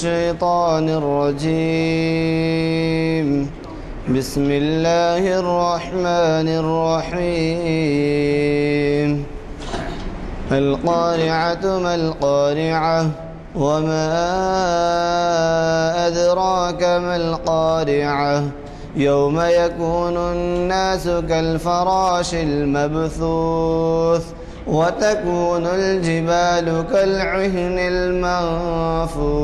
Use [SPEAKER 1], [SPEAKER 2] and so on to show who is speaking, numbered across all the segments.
[SPEAKER 1] الشيطان الرجيم بسم الله الرحمن الرحيم القارعة ما القارعة وما أدراك ما القارعة يوم يكون الناس كالفراش المبثوث وتكون الجبال كالعهن المنفوش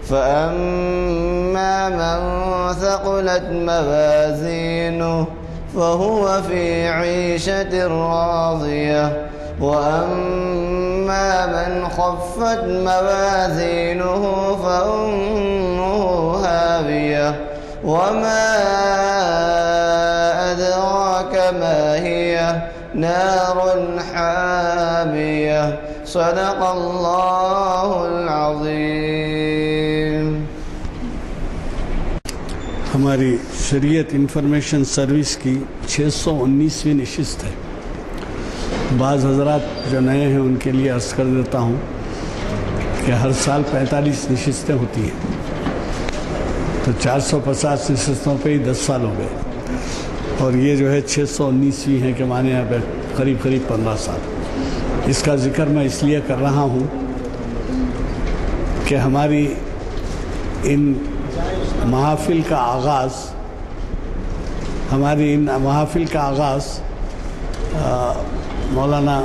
[SPEAKER 1] فأما من ثقلت موازينه فهو في عيشة راضية وأما من خفت موازينه فأمه هاوية وما أدراك ما هي نار حامية صدق اللہ العظیم۔
[SPEAKER 2] ہماری شریعت انفارمیشن سروس کی 619ویں نشست ہے۔ بعض حضرات جو نئے ہیں ان کے لیے عرض کر دیتا ہوں کہ ہر سال 45 نشستیں ہوتی ہیں، تو 450 نشستوں پہ ہی 10 سال ہو گئے، اور یہ جو ہے 619ویں ہیں کہ مانے یہاں پہ قریب 15 سال۔ اس کا ذکر میں اس لیے کر رہا ہوں کہ ہماری ان محافل کا آغاز مولانا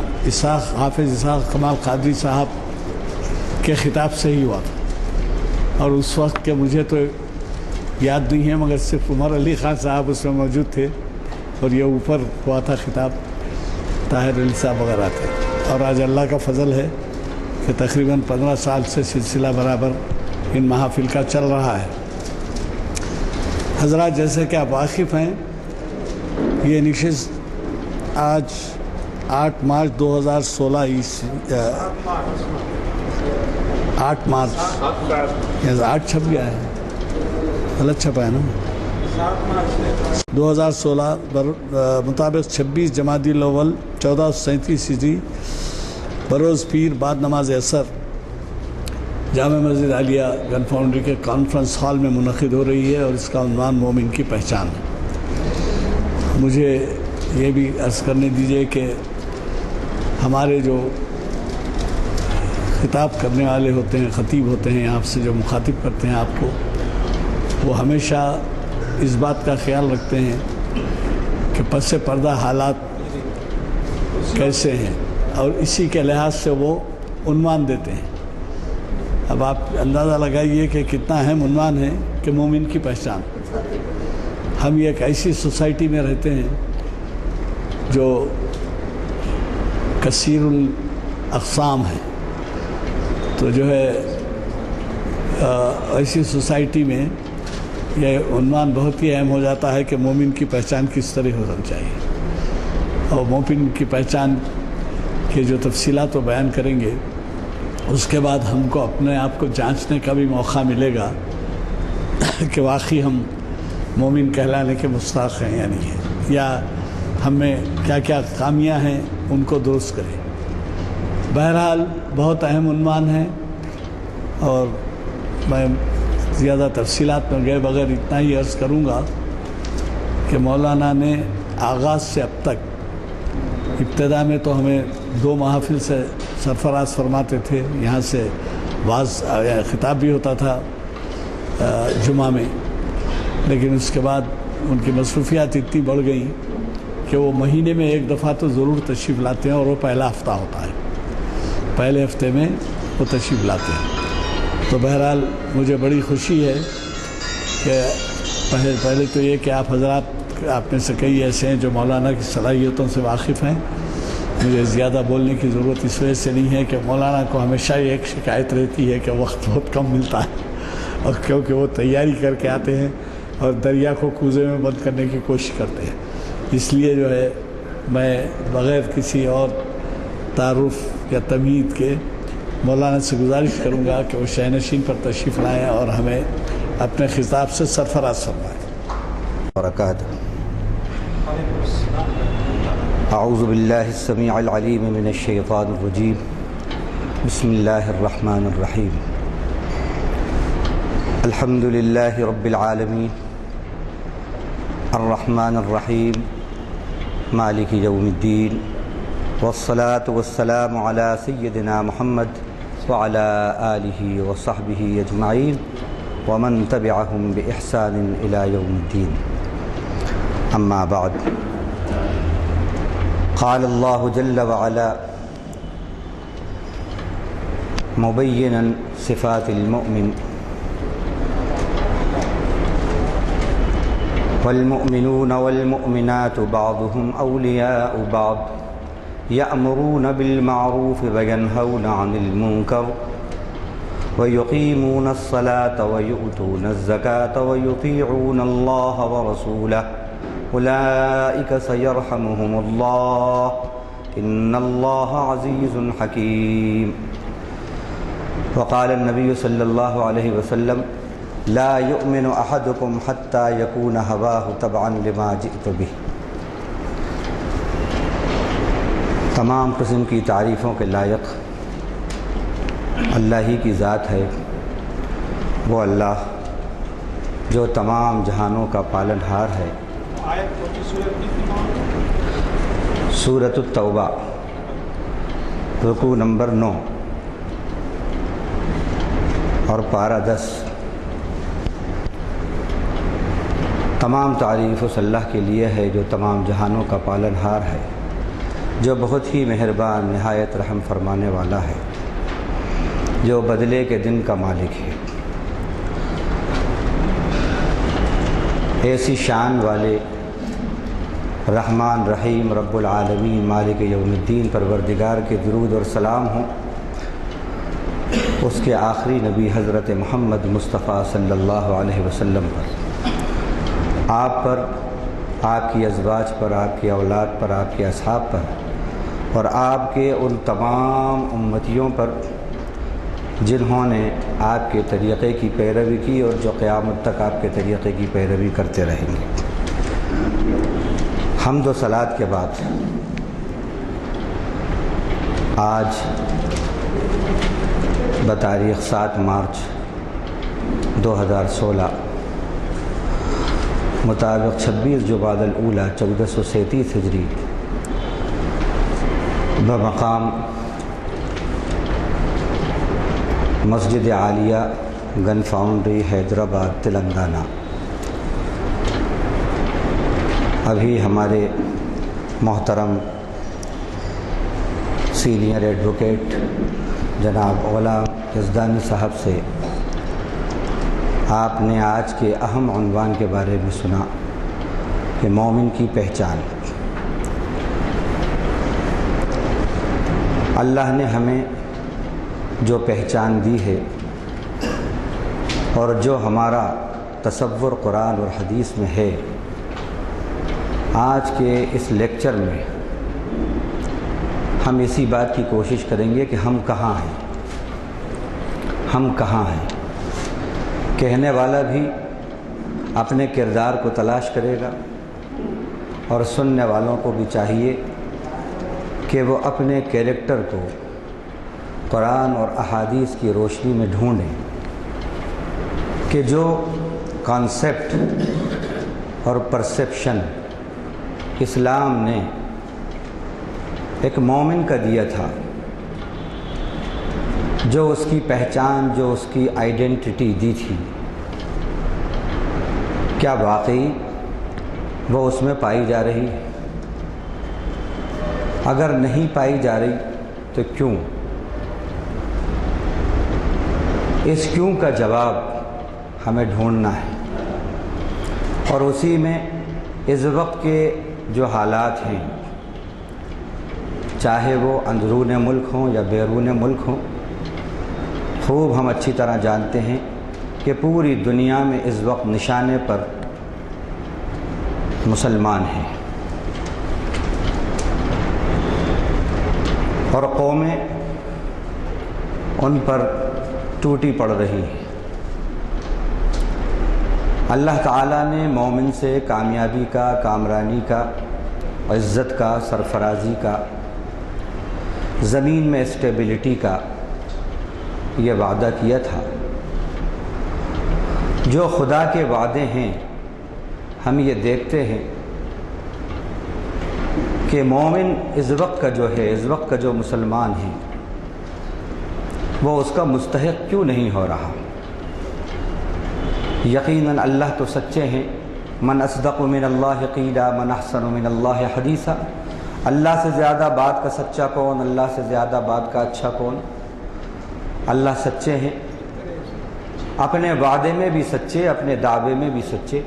[SPEAKER 2] حافظ اسحاق کمال قادری صاحب کے خطاب سے ہی ہوا تھا، اور اس وقت کے مجھے تو یاد نہیں ہے، مگر صرف عمر علی خان صاحب اس میں موجود تھے، اور یہ اوپر ہوا تھا خطاب طاہر علی صاحب وغیرہ تھے۔ اور آج اللہ کا فضل ہے کہ تقریباً 15 سال سے سلسلہ برابر ان محافل کا چل رہا ہے۔ حضرات، جیسے کہ آپ واقف ہیں، یہ نشست آج 8 مارچ 2016 8 مارچ 8 چھپ گیا ہے، غلط چھپا ہے نا، 2016 مطابق 26 جمادی الاول 1437 ہجری بروز پیر بعد نماز عصر جامع مسجد عالیہ گن فاؤنڈری کے کانفرنس ہال میں منعقد ہو رہی ہے، اور اس کا عنوان مومن کی پہچان ہے۔ مجھے یہ بھی عرض کرنے دیجئے کہ ہمارے جو خطاب کرنے والے ہوتے ہیں، خطیب ہوتے ہیں، آپ سے جو مخاطب کرتے ہیں آپ کو، وہ ہمیشہ اس بات کا خیال رکھتے ہیں کہ پس پردہ حالات کیسے ہیں، اور اسی کے لحاظ سے وہ عنوان دیتے ہیں۔ اب آپ اندازہ لگائیے کہ کتنا اہم عنوان ہے کہ مومن کی پہچان۔ ہم ایک ایسی سوسائٹی میں رہتے ہیں جو کثیر الاقسام ہے، تو جو ہے ایسی سوسائٹی میں یہ عنوان بہت ہی اہم ہو جاتا ہے کہ مومن کی پہچان کس طرح ہونی چاہیے، اور مومن کی پہچان کے جو تفصیلات وہ بیان کریں گے، اس کے بعد ہم کو اپنے آپ کو جانچنے کا بھی موقع ملے گا کہ واقعی ہم مومن کہلانے کے مستحق ہیں یا نہیں ہیں، یا ہم میں کیا کیا خامیاں ہیں ان کو درست کریں۔ بہرحال بہت اہم عنوان ہے، اور میں زیادہ تفصیلات میں گئے بغیر اتنا ہی عرض کروں گا کہ مولانا نے آغاز سے اب تک، ابتدا میں تو ہمیں 2 محافل سے سرفراز فرماتے تھے، یہاں سے خطاب بھی ہوتا تھا جمعہ میں، لیکن اس کے بعد ان کی مصروفیات اتنی بڑھ گئیں کہ وہ مہینے میں 1 دفعہ تو ضرور تشریف لاتے ہیں، اور وہ پہلا ہفتہ ہوتا ہے، پہلے ہفتے میں وہ تشریف لاتے ہیں۔ تو بہرحال مجھے بڑی خوشی ہے کہ پہلے تو یہ کہ آپ حضرات، آپ میں سے کئی ایسے ہیں جو مولانا کی صلاحیتوں سے واقف ہیں۔ مجھے زیادہ بولنے کی ضرورت اس وجہ سے نہیں ہے کہ مولانا کو ہمیشہ ایک شکایت رہتی ہے کہ وقت بہت کم ملتا ہے، اور کیونکہ وہ تیاری کر کے آتے ہیں اور دریا کو کوزے میں بند کرنے کی کوشش کرتے ہیں، اس لیے جو ہے میں بغیر کسی اور تعارف یا تمہید کے مولانا سے گزارش کروں گا کہ وہ شہنشین پر تشریف لائیں اور ہمیں اپنے خطاب سے سرفراز فرمائیں۔
[SPEAKER 1] برکاتہ۔ اعوذ باللہ السمیع العلیم من الشیطان الرجیم، بسم اللہ الرحمن الرحیم۔ الحمد لله رب العالمين الرحمن الرحيم مالك يوم الدين والصلاة والسلام على سيدنا محمد وعلى آله وصحبه أجمعين ومن تبعهم بإحسان إلى يوم الدين. أما بعد، قال الله جل وعلا مبينا صفات المؤمن: والمؤمنون والمؤمنات بعضهم أولياء بعض يأمرون بالمعروف وينهون عن المنكر ويقيمون الصلاة ويؤتون الزكاة ويطيعون الله ورسوله أولئك سيرحمهم الله إن الله عزيز حكيم. وقال النبي صلى الله عليه وسلم: لا يؤمن أحدكم حتى يكون هواه تبعا لما جئت به. تمام قسم کی تعریفوں کے لائق اللہ ہی کی ذات ہے، وہ اللہ جو تمام جہانوں کا پالن ہار ہے۔ سورۃ التوبہ، رکوع نمبر 9 اور پارہ 10۔ تمام تعریف اس اللہ کے لیے ہے جو تمام جہانوں کا پالن ہار ہے، جو بہت ہی مہربان نہایت رحم فرمانے والا ہے، جو بدلے کے دن کا مالک ہے۔ ایسی شان والے رحمان رحیم رب العالمین مالک یوم الدین پروردگار کے درود اور سلام ہوں اس کے آخری نبی حضرت محمد مصطفیٰ صلی اللہ علیہ وسلم پر، آپ پر، آپ کی ازواج پر، آپ کی اولاد پر، آپ کے اصحاب پر، اور آپ کے ان تمام امتیوں پر جنہوں نے آپ کے طریقے کی پیروی کی اور جو قیامت تک آپ کے طریقے کی پیروی کرتے رہیں گے۔ حمد و صلات کے بعد آج بتاریخ 7 مارچ 2016 مطابق 26 جمادی الاولیٰ 1437 ہجری بمقام مسجد عالیہ گن فاؤنڈری حیدرآباد تلنگانہ، ابھی ہمارے محترم سینئر ایڈوکیٹ جناب غلام یزدانی صاحب سے آپ نے آج کے اہم عنوان کے بارے میں سنا کہ مومن کی پہچان۔ اللہ نے ہمیں جو پہچان دی ہے اور جو ہمارا تصور قرآن اور حدیث میں ہے، آج کے اس لیکچر میں ہم اسی بات کی کوشش کریں گے کہ ہم کہاں ہیں، ہم کہاں ہیں۔ کہنے والا بھی اپنے کردار کو تلاش کرے گا اور سننے والوں کو بھی چاہیے کہ وہ اپنے کیریکٹر کو قرآن اور احادیث کی روشنی میں ڈھونڈیں کہ جو کانسیپٹ اور پرسیپشن اسلام نے ایک مومن کا دیا تھا، جو اس کی پہچان، جو اس کی آئیڈینٹی دی تھی، کیا واقعی وہ اس میں پائی جا رہی ہے؟ اگر نہیں پائی جا رہی تو کیوں؟ اس کیوں کا جواب ہمیں ڈھونڈنا ہے، اور اسی میں اس وقت کے جو حالات ہیں، چاہے وہ اندرون ملک ہوں یا بیرون ملک ہوں، خوب ہم اچھی طرح جانتے ہیں کہ پوری دنیا میں اس وقت نشانے پر مسلمان ہیں اور قومیں ان پر ٹوٹی پڑ رہی ہیں۔ اللہ تعالیٰ نے مومن سے کامیابی کا، کامرانی کا، عزت کا، سرفرازی کا، زمین میں اسٹیبلٹی کا یہ وعدہ کیا تھا، جو خدا کے وعدے ہیں ہم یہ دیکھتے ہیں کہ مومن اس وقت کا جو ہے، اس وقت کا جو مسلمان ہے، وہ اس کا مستحق کیوں نہیں ہو رہا؟ یقیناً اللہ تو سچے ہیں۔ من اصدق من اللہ قیلا من احسن من اللہ حدیثا، اللہ سے زیادہ بات کا سچا کون، اللہ سے زیادہ بات کا اچھا کون؟ اللہ سچے ہیں، اپنے وعدے میں بھی سچے، اپنے دعوے میں بھی سچے۔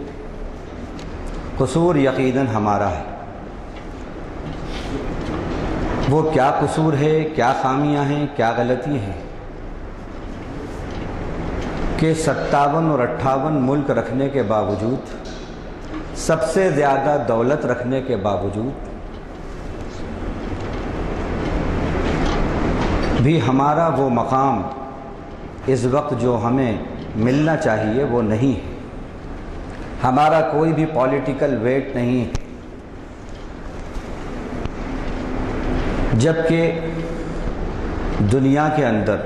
[SPEAKER 1] قصور یقیناً ہمارا ہے۔ وہ کیا قصور ہے، کیا خامیاں ہیں، کیا غلطی ہیں کہ 57 اور 58 ملک رکھنے کے باوجود، سب سے زیادہ دولت رکھنے کے باوجود بھی ہمارا وہ مقام اس وقت جو ہمیں ملنا چاہیے وہ نہیں ہے۔ ہمارا کوئی بھی پولیٹیکل ویٹ نہیں ہے، جبکہ دنیا کے اندر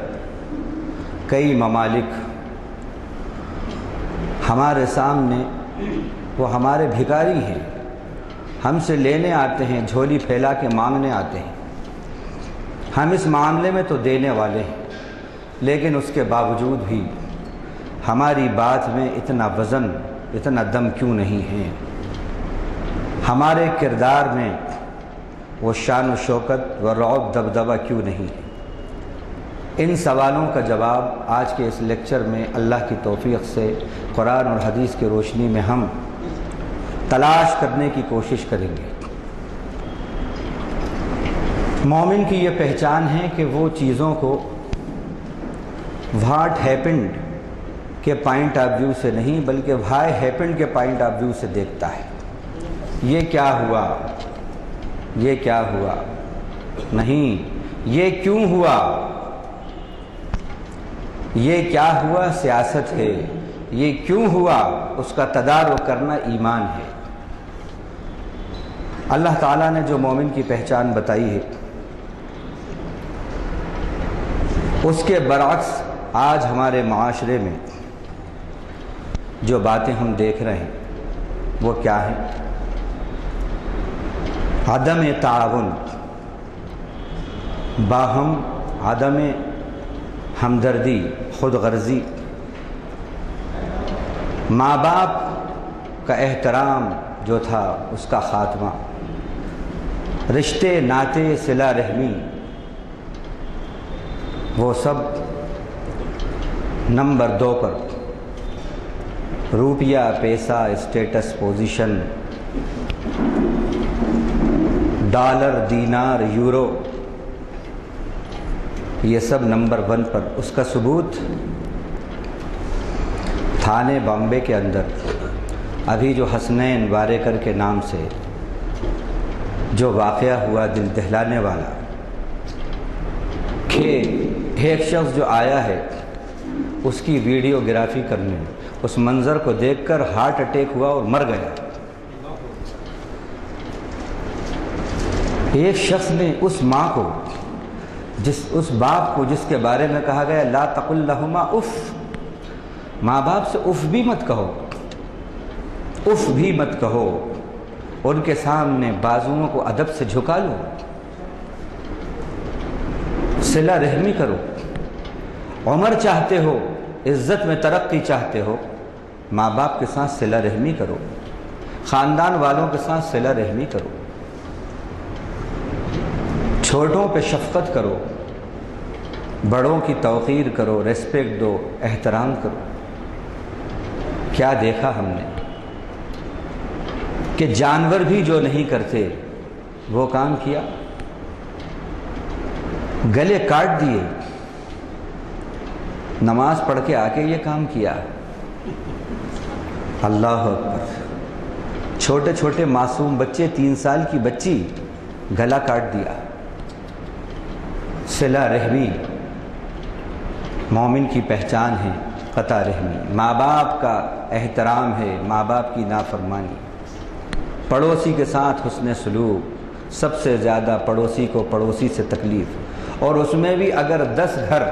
[SPEAKER 1] کئی ممالک ہمارے سامنے وہ ہمارے بھکاری ہیں، ہم سے لینے آتے ہیں، جھولی پھیلا کے مانگنے آتے ہیں۔ ہم اس معاملے میں تو دینے والے ہیں، لیکن اس کے باوجود بھی ہماری بات میں اتنا وزن، اتنا دم کیوں نہیں ہے؟ ہمارے کردار میں وہ شان و شوکت و رعب دبدبہ کیوں نہیں ہے؟ ان سوالوں کا جواب آج کے اس لیکچر میں اللہ کی توفیق سے قرآن اور حدیث کی روشنی میں ہم تلاش کرنے کی کوشش کریں گے۔ مومن کی یہ پہچان ہے کہ وہ چیزوں کو واٹ ہیپنڈ کے پوائنٹ آف ویو سے نہیں، بلکہ وائی ہیپنڈ کے پوائنٹ آف ویو سے دیکھتا ہے۔ یہ کیا ہوا، یہ کیا ہوا، نہیں یہ کیوں ہوا، یہ کیا ہوا سیاست ہے، یہ کیوں ہوا اس کا تدارک کرنا ایمان ہے۔ اللہ تعالیٰ نے جو مومن کی پہچان بتائی ہے، اس کے برعکس آج ہمارے معاشرے میں جو باتیں ہم دیکھ رہے ہیں وہ کیا ہیں؟ عدم تعاون، باہم عدم ہمدردی، خود غرضی، ماں باپ کا احترام جو تھا اس کا خاتمہ، رشتے ناطے صلہ رحمی، وہ سب نمبر 2 پر۔ روپیہ، پیسہ، اسٹیٹس، پوزیشن، ڈالر، دینار، یورو، یہ سب نمبر 1 پر۔ اس کا ثبوت تھانے بامبے کے اندر ابھی جو حسنین واریکر کے نام سے جو واقعہ ہوا دل دہلانے والا، کہ ایک شخص جو آیا ہے اس کی ویڈیوگرافی کرنے، اس منظر کو دیکھ کر ہارٹ اٹیک ہوا اور مر گیا۔ ایک شخص نے اس ماں کو، اس باپ کو جس کے بارے میں کہا گیا لا تقل لہما اف، ماں باپ سے اف بھی مت کہو، اف بھی مت کہو، ان کے سامنے بازوؤں کو ادب سے جھکا لو، صلہ رحمی کرو۔ عمر چاہتے ہو، عزت میں ترقی چاہتے ہو، ماں باپ کے ساتھ صلہ رحمی کرو، خاندان والوں کے ساتھ صلہ رحمی کرو، چھوٹوں پہ شفقت کرو، بڑوں کی توقیر کرو، ریسپیکٹ دو، احترام کرو۔ کیا دیکھا ہم نے کہ جانور بھی جو نہیں کرتے وہ کام کیا، گلے کاٹ دیے، نماز پڑھ کے آ کے یہ کام کیا۔ اللہ اکبر، چھوٹے چھوٹے معصوم بچے، 3 سال کی بچی، گلا کاٹ دیا۔ صلہ رحمی مومن کی پہچان ہے، قطع رحمی، ماں باپ کا احترام ہے، ماں باپ کی نافرمانی، پڑوسی کے ساتھ حسن سلوک، سب سے زیادہ پڑوسی کو پڑوسی سے تکلیف، اور اس میں بھی اگر 10 گھر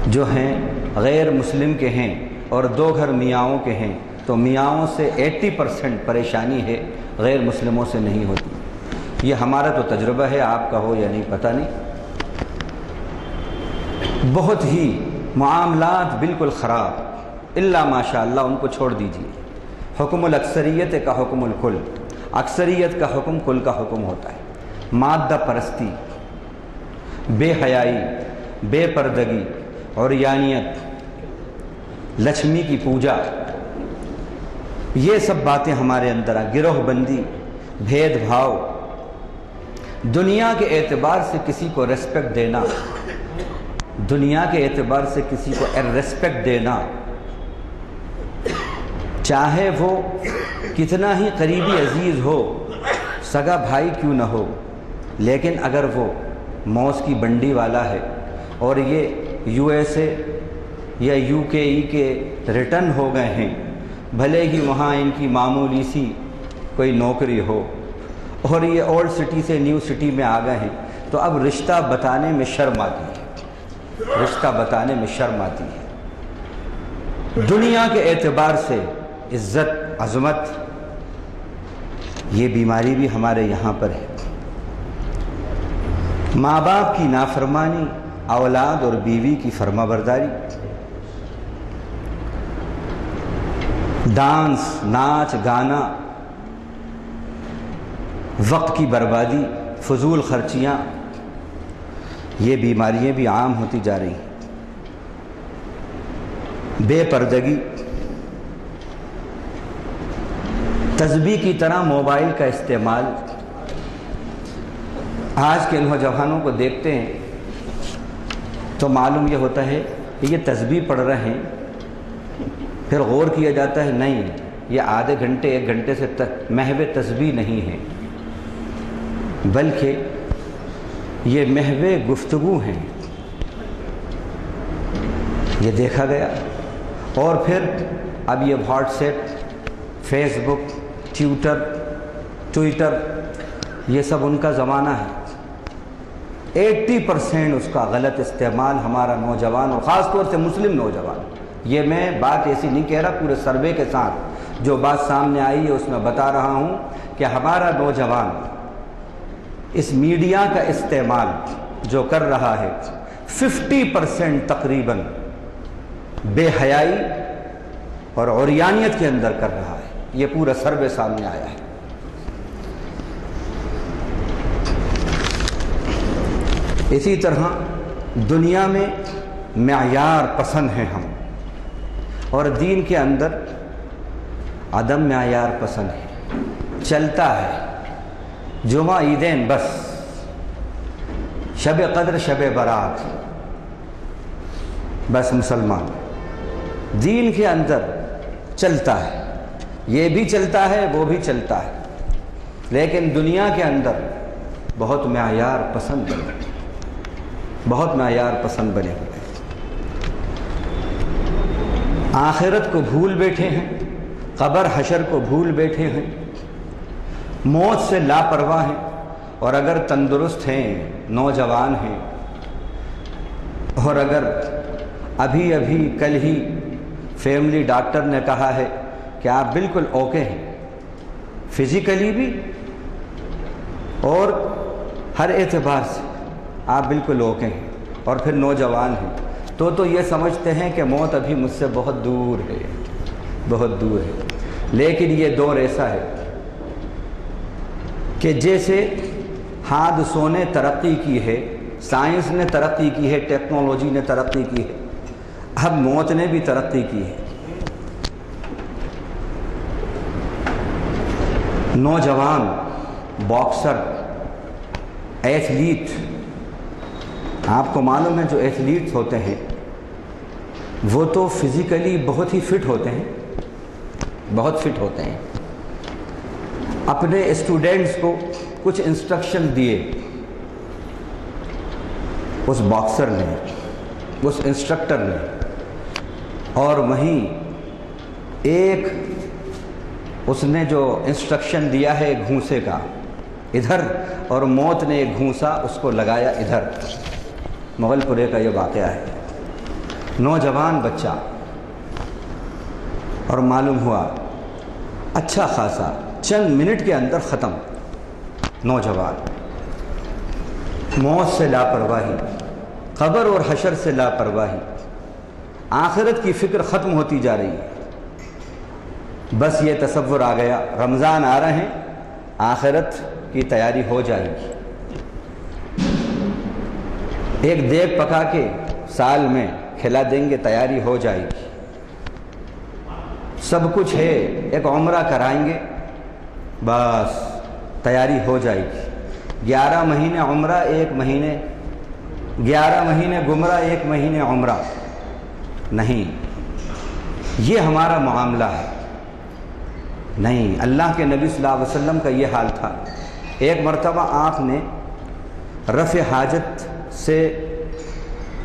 [SPEAKER 1] جو ہیں غیر مسلم کے ہیں اور 2 گھر میاؤں کے ہیں تو میاؤں سے 80% پریشانی ہے، غیر مسلموں سے نہیں ہوتی۔ یہ ہمارا تو تجربہ ہے، آپ کا ہو یا نہیں پتہ نہیں۔ بہت ہی معاملات بالکل خراب، الا ماشاء اللہ ان کو چھوڑ دیجیے۔ حکم الاکثریت کا حکم الکل، اکثریت کا حکم کل کا حکم ہوتا ہے۔ مادہ پرستی، بے حیائی، بے پردگی، عریانیت، لکشمی کی پوجا، یہ سب باتیں ہمارے اندر ہیں۔ گروہ بندی، بھید بھاؤ، دنیا کے اعتبار سے کسی کو ریسپیکٹ دینا، دنیا کے اعتبار سے کسی کو ریسپیکٹ دینا، چاہے وہ کتنا ہی قریبی عزیز ہو، سگا بھائی کیوں نہ ہو، لیکن اگر وہ موز کی بنڈی والا ہے اور یہ USA یا UKE کے ریٹرن ہو گئے ہیں، بھلے ہی وہاں ان کی معمولی سی کوئی نوکری ہو، اور یہ اولڈ سٹی سے نیو سٹی میں آ گئے ہیں، تو اب رشتہ بتانے میں شرم آتی ہے، رشتہ بتانے میں شرم آتی ہے۔ دنیا کے اعتبار سے عزت، عظمت، یہ بیماری بھی ہمارے یہاں پر ہے۔ ماں باپ کی نافرمانی، اولاد اور بیوی کی فرما برداری، ڈانس، ناچ گانا، وقت کی بربادی، فضول خرچیاں، یہ بیماریاں بھی عام ہوتی جا رہی ہیں۔ بے پردگی، تسبیح کی طرح موبائل کا استعمال۔ آج کے نوجوانوں کو دیکھتے ہیں تو معلوم یہ ہوتا ہے کہ یہ تسبیح پڑھ رہے ہیں، پھر غور کیا جاتا ہے نہیں، یہ آدھے گھنٹے 1 گھنٹے سے محو تسبیح نہیں ہے، بلکہ یہ محو گفتگو ہیں، یہ دیکھا گیا۔ اور پھر اب یہ واٹس ایپ، فیس بک، ٹویٹر، یہ سب ان کا زمانہ ہے۔ 80% اس کا غلط استعمال ہمارا نوجوان اور خاص طور سے مسلم نوجوان، یہ میں بات ایسی نہیں کہہ رہا، پورے سروے کے ساتھ جو بات سامنے آئی ہے اس میں بتا رہا ہوں کہ ہمارا نوجوان اس میڈیا کا استعمال جو کر رہا ہے 50% تقریباً بے حیائی اور عریانیت کے اندر کر رہا ہے۔ یہ پورا سروے سامنے آیا ہے۔ اسی طرح دنیا میں معیار پسند ہیں ہم، اور دین کے اندر عدم معیار پسند ہے۔ چلتا ہے جمعہ عیدین بس، شب قدر شب برات بس، مسلمان دین کے اندر چلتا ہے، یہ بھی چلتا ہے وہ بھی چلتا ہے، لیکن دنیا کے اندر بہت معیار پسند بنے، بہت معیار پسند بنے ہوئے ہیں۔ آخرت کو بھول بیٹھے ہیں، قبر حشر کو بھول بیٹھے ہیں، موت سے لاپرواہ ہیں، اور اگر تندرست ہیں، نوجوان ہیں، اور اگر ابھی کل ہی فیملی ڈاکٹر نے کہا ہے کہ آپ بالکل اوکے ہیں، فزیکلی بھی اور ہر اعتبار سے آپ بالکل اوکے ہیں، اور پھر نوجوان ہیں، تو یہ سمجھتے ہیں کہ موت ابھی مجھ سے بہت دور ہے، بہت دور ہے۔ لیکن یہ دور ایسا ہے کہ جیسے حادثوں نے ترقی کی ہے، سائنس نے ترقی کی ہے، ٹیکنالوجی نے ترقی کی ہے، اب موت نے بھی ترقی کی ہے۔ نوجوان باکسر، ایتھلیٹ، آپ کو معلوم ہے جو ایتھلیٹس ہوتے ہیں وہ تو فزیکلی بہت ہی فٹ ہوتے ہیں، بہت فٹ ہوتے ہیں۔ اپنے اسٹوڈنٹس کو کچھ انسٹرکشن دیے اس باکسر نے، اس انسٹرکٹر نے، اور وہیں ایک اس نے جو انسٹرکشن دیا ہے گھونسے کا ادھر، اور موت نے ایک گھونسا اس کو لگایا ادھر۔ مغل پورے کا یہ واقعہ ہے۔ نوجوان بچہ، اور معلوم ہوا اچھا خاصا چند منٹ کے اندر ختم۔ نوجوان، موت سے لاپرواہی، قبر اور حشر سے لاپرواہی، آخرت کی فکر ختم ہوتی جا رہی ہے۔ بس یہ تصور آ گیا رمضان آ رہے ہیں، آخرت کی تیاری ہو جائے گی۔ ایک دیگ پکا کے سال میں کھلا دیں گے، تیاری ہو جائے گی۔ سب کچھ ہے، ایک عمرہ کرائیں گے، بس تیاری ہو جائے گی۔ 11 مہینے عمرہ، 1 مہینے 11 مہینے گمرہ، 1 مہینے عمرہ۔ نہیں، یہ ہمارا معاملہ ہے نہیں۔ اللہ کے نبی صلی اللہ علیہ وسلم کا یہ حال تھا۔ ایک مرتبہ آپ نے رفع حاجت سے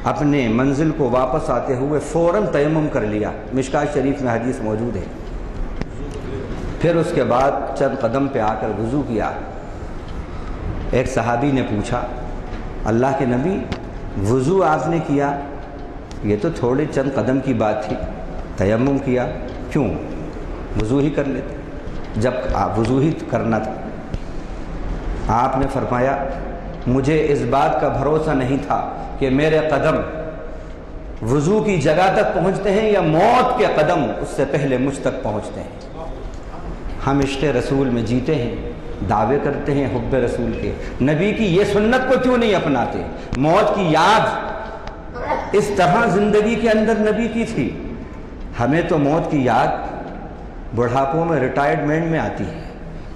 [SPEAKER 1] اپنے منزل کو واپس آتے ہوئے فوراً تیمم کر لیا، مشکات شریف میں حدیث موجود ہے۔ پھر اس کے بعد چند قدم پہ آ کر وضو کیا۔ ایک صحابی نے پوچھا، اللہ کے نبی وضو آپ نے کیا، یہ تو تھوڑے چند قدم کی بات تھی، تیمم کیا کیوں؟ وضو ہی کر لیتے جب وضو ہی کرنا تھا۔ آپ نے فرمایا، مجھے اس بات کا بھروسہ نہیں تھا کہ میرے قدم وضو کی جگہ تک پہنچتے ہیں یا موت کے قدم اس سے پہلے مجھ تک پہنچتے ہیں۔ ہم عشق رسول میں جیتے ہیں، دعوے کرتے ہیں حب رسول کے، نبی کی یہ سنت کو کیوں نہیں اپناتے؟ موت کی یاد اس طرح زندگی کے اندر نبی کی تھی، ہمیں تو موت کی یاد بڑھاپوں میں ریٹائرمنٹ میں آتی ہے،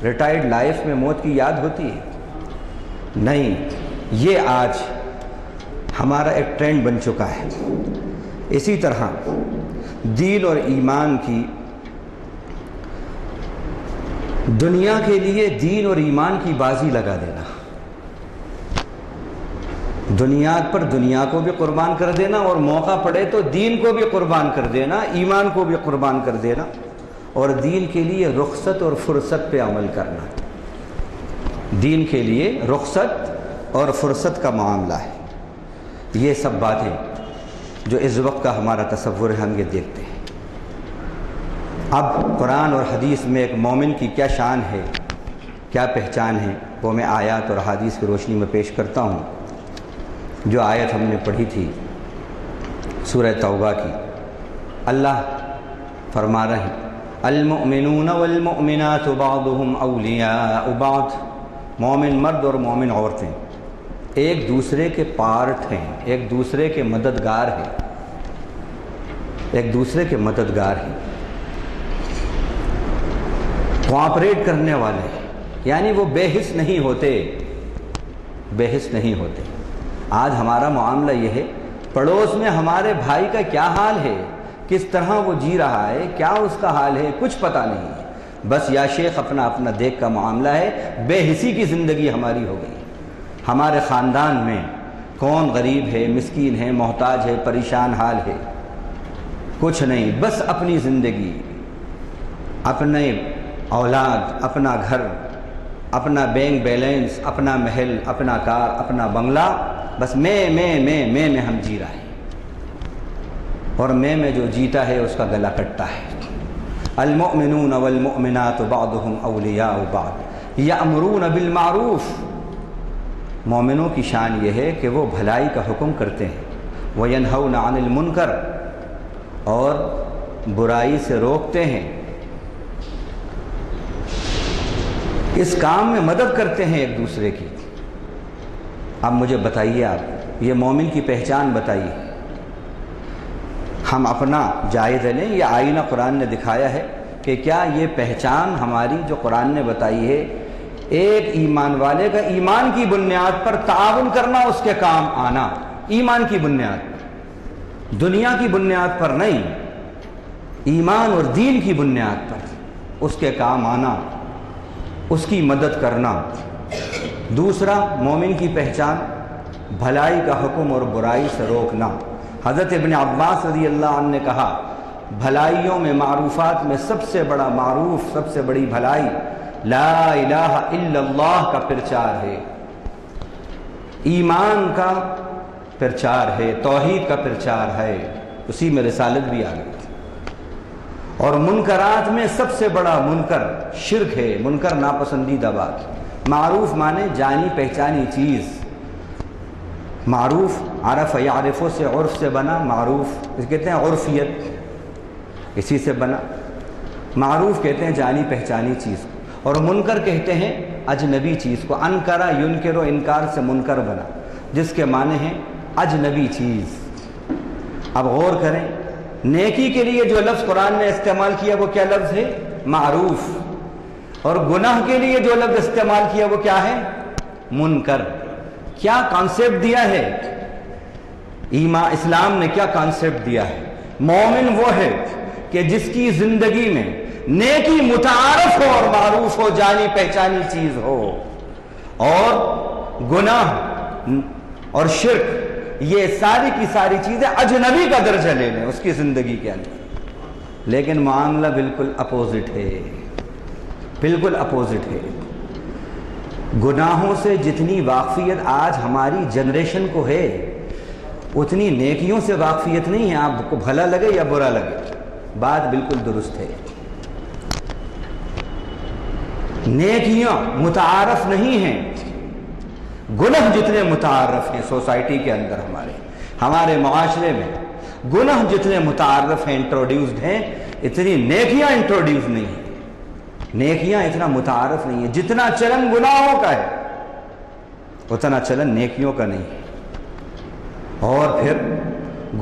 [SPEAKER 1] ریٹائرڈ لائف میں موت کی یاد ہوتی ہے۔ نہیں، یہ آج ہمارا ایک ٹرینڈ بن چکا ہے۔ اسی طرح دین اور ایمان کی، دنیا کے لیے دین اور ایمان کی بازی لگا دینا، دنیا پر دنیا کو بھی قربان کر دینا، اور موقع پڑے تو دین کو بھی قربان کر دینا، ایمان کو بھی قربان کر دینا، اور دین کے لیے رخصت اور فرصت پہ عمل کرنا۔ دین کے لیے رخصت اور فرصت کا معاملہ ہے۔ یہ سب باتیں جو اس وقت کا ہمارا تصور ہے، ہم یہ دیکھتے ہیں۔ اب قرآن اور حدیث میں ایک مومن کی کیا شان ہے، کیا پہچان ہے، وہ میں آیات اور حدیث کی روشنی میں پیش کرتا ہوں۔ جو آیت ہم نے پڑھی تھی سورہ توبہ کی، اللہ فرما رہے ہیں، المؤمنون والمؤمنات بعضهم اولیاء بعض، مومن مرد اور مومن عورتیں ایک دوسرے کے پارٹ ہیں، ایک دوسرے کے مددگار ہیں، ایک دوسرے کے مددگار ہیں، کوآپریٹ کرنے والے ہیں، یعنی وہ بے حس نہیں ہوتے، بے حس نہیں ہوتے۔ آج ہمارا معاملہ یہ ہے، پڑوس میں ہمارے بھائی کا کیا حال ہے، کس طرح وہ جی رہا ہے، کیا اس کا حال ہے، کچھ پتہ نہیں ہے۔ بس یا شیخ اپنا اپنا دیکھ کا معاملہ ہے، بے حسی کی زندگی ہماری ہو گئی۔ ہمارے خاندان میں کون غریب ہے، مسکین ہے، محتاج ہے، پریشان حال ہے، کچھ نہیں، بس اپنی زندگی، اپنے اولاد، اپنا گھر، اپنا بینک بیلنس، اپنا محل، اپنا کار، اپنا بنگلہ، بس میں ہم جی رہے ہیں، اور میں جو جیتا ہے اس کا گلا کٹتا ہے۔ المؤمنون والمؤمنات بعضهم اولیاء بعض یأمرون بالمعروف، مومنوں کی شان یہ ہے کہ وہ بھلائی کا حکم کرتے ہیں، وینہون عن المنکر، اور برائی سے روکتے ہیں، اس کام میں مدد کرتے ہیں ایک دوسرے کی۔ اب مجھے بتائیے، آپ یہ مومن کی پہچان بتائیے، ہم اپنا جائزہ لیں، یہ آئینہ قرآن نے دکھایا ہے کہ کیا یہ پہچان ہماری جو قرآن نے بتائی ہے، ایک ایمان والے کا ایمان کی بنیاد پر تعاون کرنا، اس کے کام آنا، ایمان کی بنیاد پر، دنیا کی بنیاد پر نہیں، ایمان اور دین کی بنیاد پر اس کے کام آنا، اس کی مدد کرنا۔ دوسرا، مومن کی پہچان بھلائی کا حکم اور برائی سے روکنا۔ حضرت ابن عباس رضی اللہ عنہ نے کہا، بھلائیوں میں، معروفات میں سب سے بڑا معروف، سب سے بڑی بھلائی لا الہ الا اللہ کا پرچار ہے، ایمان کا پرچار ہے، توحید کا پرچار ہے، اسی میں رسالت بھی آ گئی تھی۔ اور منکرات میں سب سے بڑا منکر شرک ہے، منکر ناپسندیدہ بات۔ معروف مانے جانی پہچانی چیز، معروف عرف یعرفوں سے عرف سے بنا، معروف اس کہتے ہیں عرفیت، اسی سے بنا۔ معروف کہتے ہیں جانی پہچانی چیز کو، اور منکر کہتے ہیں اجنبی چیز کو۔ انکرا ینکر و انکار سے منکر بنا، جس کے معنی ہیں اجنبی چیز۔ اب غور کریں، نیکی کے لیے جو لفظ قرآن نے استعمال کیا وہ کیا لفظ ہے؟ معروف۔ اور گناہ کے لیے جو لفظ استعمال کیا وہ کیا ہے؟ منکر۔ کیا کانسیپٹ دیا ہے اسلام نے؟ کیا کانسیپٹ دیا ہے؟ مومن وہ ہے کہ جس کی زندگی میں نیکی متعارف ہو اور معروف ہو، جانی پہچانی چیز ہو، اور گناہ اور شرک یہ ساری کی ساری چیزیں اجنبی کا درجہ لے لیں اس کی زندگی کے اندر۔ لیکن معاملہ بالکل اپوزٹ ہے، بالکل اپوزٹ ہے۔ گناہوں سے جتنی واقفیت آج ہماری جنریشن کو ہے، اتنی نیکیوں سے واقفیت نہیں ہے۔ آپ کو بھلا لگے یا برا لگے، بات بالکل درست ہے۔ نیکیاں متعارف نہیں ہیں، گناہ جتنے متعارف ہیں سوسائٹی کے اندر، ہمارے معاشرے میں گناہ جتنے متعارف ہیں، انٹروڈیوسڈ ہیں، اتنی نیکیاں انٹروڈیوس نہیں ہیں۔ نیکیاں اتنا متعارف نہیں ہے۔ جتنا چلن گناہوں کا ہے اتنا چلن نیکیوں کا نہیں ہے۔ اور پھر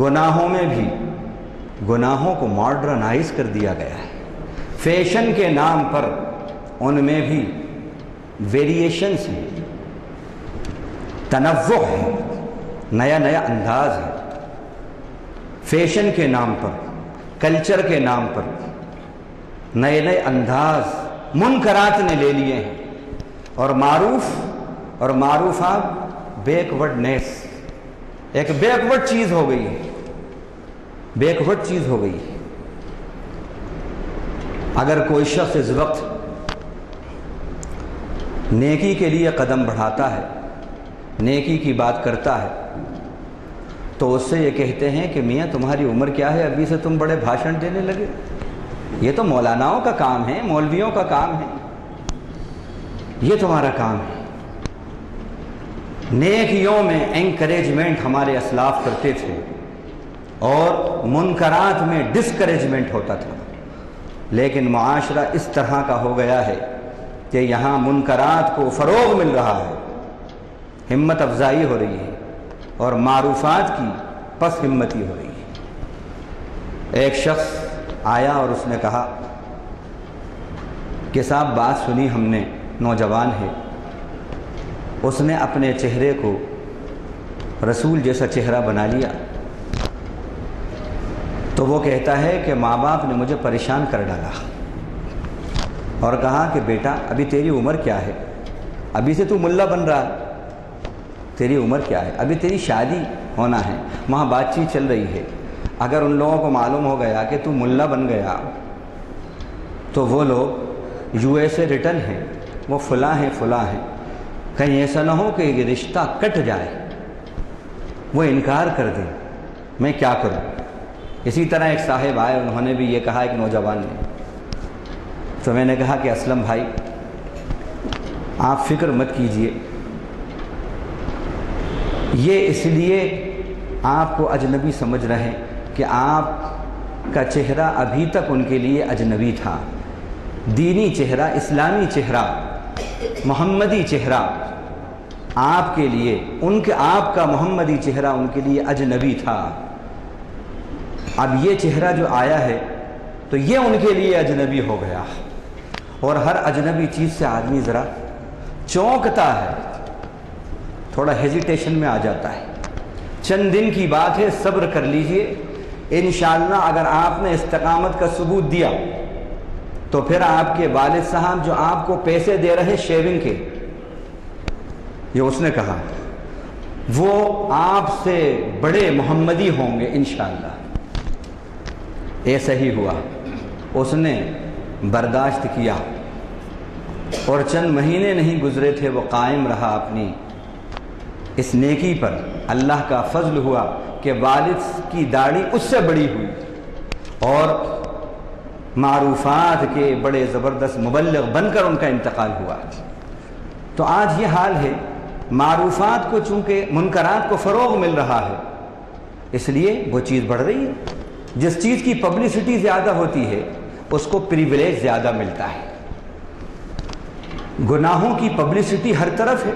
[SPEAKER 1] گناہوں میں بھی گناہوں کو ماڈرنائز کر دیا گیا ہے، فیشن کے نام پر ان میں بھی ویریشنز ہیں، تنوع ہے، نیا نیا انداز ہے۔ فیشن کے نام پر، کلچر کے نام پر نئے نئے انداز منکرات نے لے لیے ہیں۔ اور معروفات بیکورڈنیس، ایک بیکورڈ چیز ہو گئی ہے، بیکورڈ چیز ہو گئی ہے۔ اگر کوئی شخص اس وقت نیکی کے لیے قدم بڑھاتا ہے، نیکی کی بات کرتا ہے، تو اس سے یہ کہتے ہیں کہ میاں تمہاری عمر کیا ہے، ابھی سے تم بڑے بھاشن دینے لگے؟ یہ تو مولاناؤں کا کام ہے، مولویوں کا کام ہے، یہ تمہارا کام ہے۔ نیکیوں میں انکریجمنٹ ہمارے اسلاف کرتے تھے، اور منکرات میں ڈسکریجمنٹ ہوتا تھا۔ لیکن معاشرہ اس طرح کا ہو گیا ہے کہ یہاں منکرات کو فروغ مل رہا ہے، ہمت افزائی ہو رہی ہے، اور معروفات کی پس ہمتی ہو رہی ہے۔ ایک شخص آیا اور اس نے کہا کہ صاحب بات سنی ہم نے، نوجوان ہے، اس نے اپنے چہرے کو رسول جیسا چہرہ بنا لیا، تو وہ کہتا ہے کہ ماں باپ نے مجھے پریشان کر ڈالا، اور کہا کہ بیٹا ابھی تیری عمر کیا ہے، ابھی سے تو ملا بن رہا ہے، تیری عمر کیا ہے، ابھی تیری شادی ہونا ہے۔ وہاں بات چیت چل رہی ہے، اگر ان لوگوں کو معلوم ہو گیا کہ تو ملا بن گیا تو وہ لوگ یو ایس اے ریٹرن ہیں، وہ فلاں ہیں فلاں ہیں، کہیں ایسا نہ ہو کہ یہ رشتہ کٹ جائے، وہ انکار کر دیں، میں کیا کروں۔ اسی طرح ایک صاحب آئے، انہوں نے بھی یہ کہا ایک نوجوان نے، تو میں نے کہا کہ اسلم بھائی آپ فکر مت کیجئے، یہ اس لیے آپ کو اجنبی سمجھ رہے ہیں کہ آپ کا چہرہ ابھی تک ان کے لیے اجنبی تھا، دینی چہرہ، اسلامی چہرہ، محمدی چہرہ آپ کے لیے، آپ کا محمدی چہرہ ان کے لیے اجنبی تھا۔ اب یہ چہرہ جو آیا ہے تو یہ ان کے لیے اجنبی ہو گیا، اور ہر اجنبی چیز سے آدمی ذرا چونکتا ہے، تھوڑا ہیزیٹیشن میں آ جاتا ہے۔ چند دن کی بات ہے، صبر کر لیجئے، انشاءاللہ اگر آپ نے استقامت کا ثبوت دیا تو پھر آپ کے والد صاحب جو آپ کو پیسے دے رہے شیونگ کے، یہ اس نے کہا، وہ آپ سے بڑے محمدی ہوں گے انشاءاللہ۔ ایسا ہی ہوا، اس نے برداشت کیا، اور چند مہینے نہیں گزرے تھے وہ قائم رہا اپنی اس نیکی پر۔ اللہ کا فضل ہوا کہ والد کی داڑھی اس سے بڑی ہوئی اور معروفات کے بڑے زبردست مبلغ بن کر ان کا انتقال ہوا۔ تو آج یہ حال ہے، معروفات کو چونکہ منکرات کو فروغ مل رہا ہے، اس لیے وہ چیز بڑھ رہی ہے۔ جس چیز کی پبلسٹی زیادہ ہوتی ہے اس کو پریویلیج زیادہ ملتا ہے۔ گناہوں کی پبلسٹی ہر طرف ہے،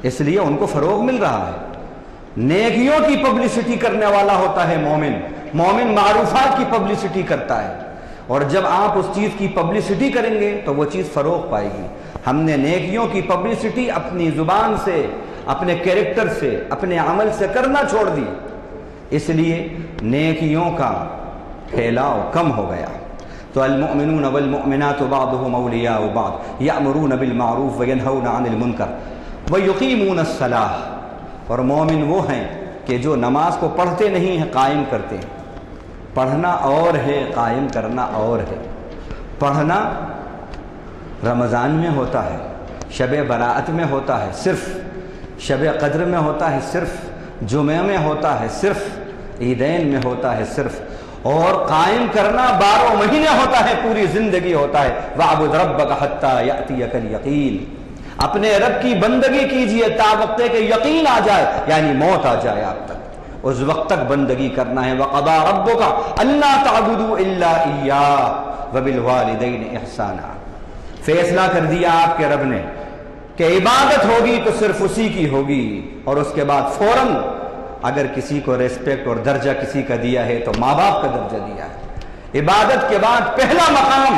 [SPEAKER 1] اس لیے ان کو فروغ مل رہا ہے۔ نیکیوں کی پبلسٹی کرنے والا ہوتا ہے مومن، مومن معروفات کی پبلسٹی کرتا ہے، اور جب آپ اس چیز کی پبلسٹی کریں گے تو وہ چیز فروغ پائے گی۔ ہم نے نیکیوں کی پبلسٹی اپنی زبان سے، اپنے کیریکٹر سے، اپنے عمل سے کرنا چھوڑ دی، اس لیے نیکیوں کا پھیلاؤ کم ہو گیا۔ تو المؤمنون والمؤمنات بعضهم اولیاء بعض یأمرون بالمعروف وینہون عن المنکر ویقیمون الصلاۃ، اور مومن وہ ہیں کہ جو نماز کو پڑھتے نہیں ہیں، قائم کرتے ہیں۔ پڑھنا اور ہے، قائم کرنا اور ہے۔ پڑھنا رمضان میں ہوتا ہے، شب براءت میں ہوتا ہے صرف، شب قدر میں ہوتا ہے صرف، جمعہ میں ہوتا ہے صرف، عیدین میں ہوتا ہے صرف، اور قائم کرنا 12 مہینے ہوتا ہے، پوری زندگی ہوتا ہے۔ وَاعْبُدْ رَبَّكَ حَتَّى يَأْتِيَكَ الْيَقِينُ، اپنے رب کی بندگی کیجئے تا وقت کہ یقین آ جائے، یعنی موت آ جائے آپ تک، اس وقت تک بندگی کرنا ہے۔ وَقَضَىٰ رَبُّكَ أَلَّا تَعْبُدُوا إِلَّا إِيَّاهُ وَبِالْوَالِدَيْنِ إِحْسَانًا، فیصلہ کر دیا آپ کے رب نے کہ عبادت ہوگی تو صرف اسی کی ہوگی، اور اس کے بعد فوراً اگر کسی کو ریسپیکٹ اور درجہ کسی کا دیا ہے تو ماں باپ کا درجہ دیا ہے۔ عبادت کے بعد پہلا مقام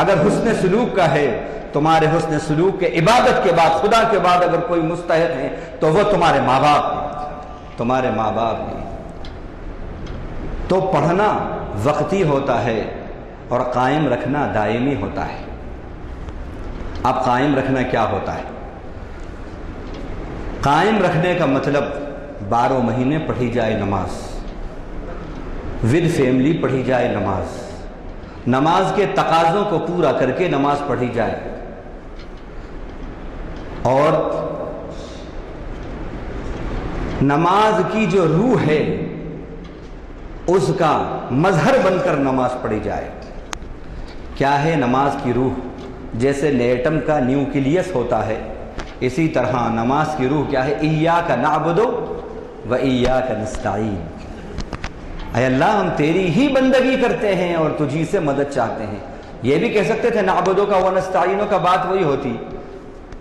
[SPEAKER 1] اگر حسن سلوک کا ہے، تمہارے حسن سلوک کے عبادت کے بعد، خدا کے بعد اگر کوئی مستحق ہے تو وہ تمہارے ماں باپ ہیں، تمہارے ماں باپ ہیں۔ تو پڑھنا وقتی ہوتا ہے اور قائم رکھنا دائمی ہوتا ہے۔ اب قائم رکھنا کیا ہوتا ہے؟ قائم رکھنے کا مطلب 12 مہینے پڑھی جائے نماز، ود فیملی پڑھی جائے نماز، نماز کے تقاضوں کو پورا کر کے نماز پڑھی جائے، اور نماز کی جو روح ہے اس کا مظہر بن کر نماز پڑھی جائے۔ کیا ہے نماز کی روح؟ جیسے ایٹم کا نیوکلیس ہوتا ہے، اسی طرح نماز کی روح کیا ہے؟ ایاک نعبد و ایاک نستعین، اے اللہ ہم تیری ہی بندگی کرتے ہیں اور تجھی سے مدد چاہتے ہیں۔ یہ بھی کہہ سکتے تھے نعبدو کا و نستعینو کا، بات وہی ہوتی،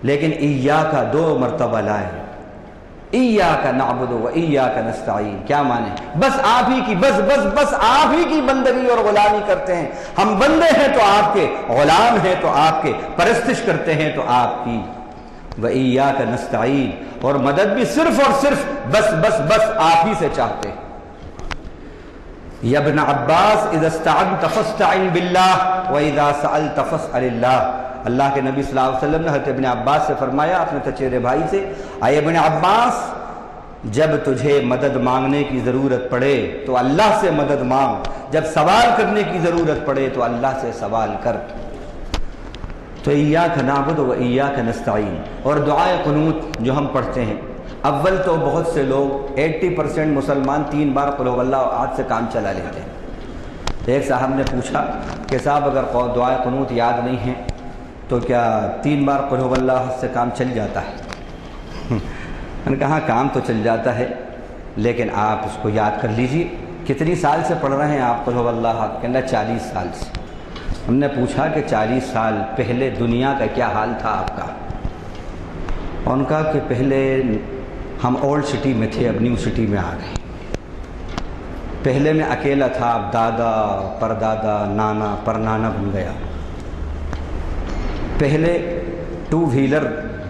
[SPEAKER 1] لیکن ایاک 2 مرتبہ لائے، ایاک نعبد و ایاک نستعین، کیا معنی؟ بس آپ ہی کی، بس آپ ہی کی بندگی اور غلامی کرتے ہیں، ہم بندے ہیں تو آپ کے، غلام ہیں تو آپ کے، پرستش کرتے ہیں تو آپ کی۔ وَإِيَّاكَ نَسْتَعِينُ، اور مدد بھی صرف اور صرف بس آپ ہی سے چاہتے ہیں۔ یا ابن عباس اذا استعنت فاستعن باللہ واذا سألت فاسأل اللہ، اللہ کے نبی صلی اللہ علیہ وسلم نے حضرت ابن عباس سے فرمایا، اپنے چچیرے بھائی سے، اے ابن عباس جب تجھے مدد مانگنے کی ضرورت پڑے تو اللہ سے مدد مانگ، جب سوال کرنے کی ضرورت پڑے تو اللہ سے سوال کر۔ تو ایاک نعبد و ایاک نستعین، اور دعائے قنوت جو ہم پڑھتے ہیں، اول تو بہت سے لوگ 80% مسلمان 3 بار قل هو اللہ احد سے کام چلا لیتے ہیں۔ ایک صاحب نے پوچھا کہ صاحب اگر دعائے قنوت یاد نہیں ہیں تو کیا 3 بار قل هو اللہ احد سے کام چل جاتا ہے؟ میں نے کہا کام تو چل جاتا ہے، لیکن آپ اس کو یاد کر لیجئے۔ کتنی سال سے پڑھ رہے ہیں آپ قل هو اللہ احد؟ کہنا 40 سال سے۔ ہم نے پوچھا کہ 40 سال پہلے دنیا کا کیا حال تھا آپ کا؟ ان کا کہ پہلے ہم اولڈ سٹی میں تھے، اب نیو سٹی میں آ گئے۔ پہلے میں اکیلا تھا، اب دادا پردادا نانا پرنانا بن گیا۔ پہلے 2 وہیلر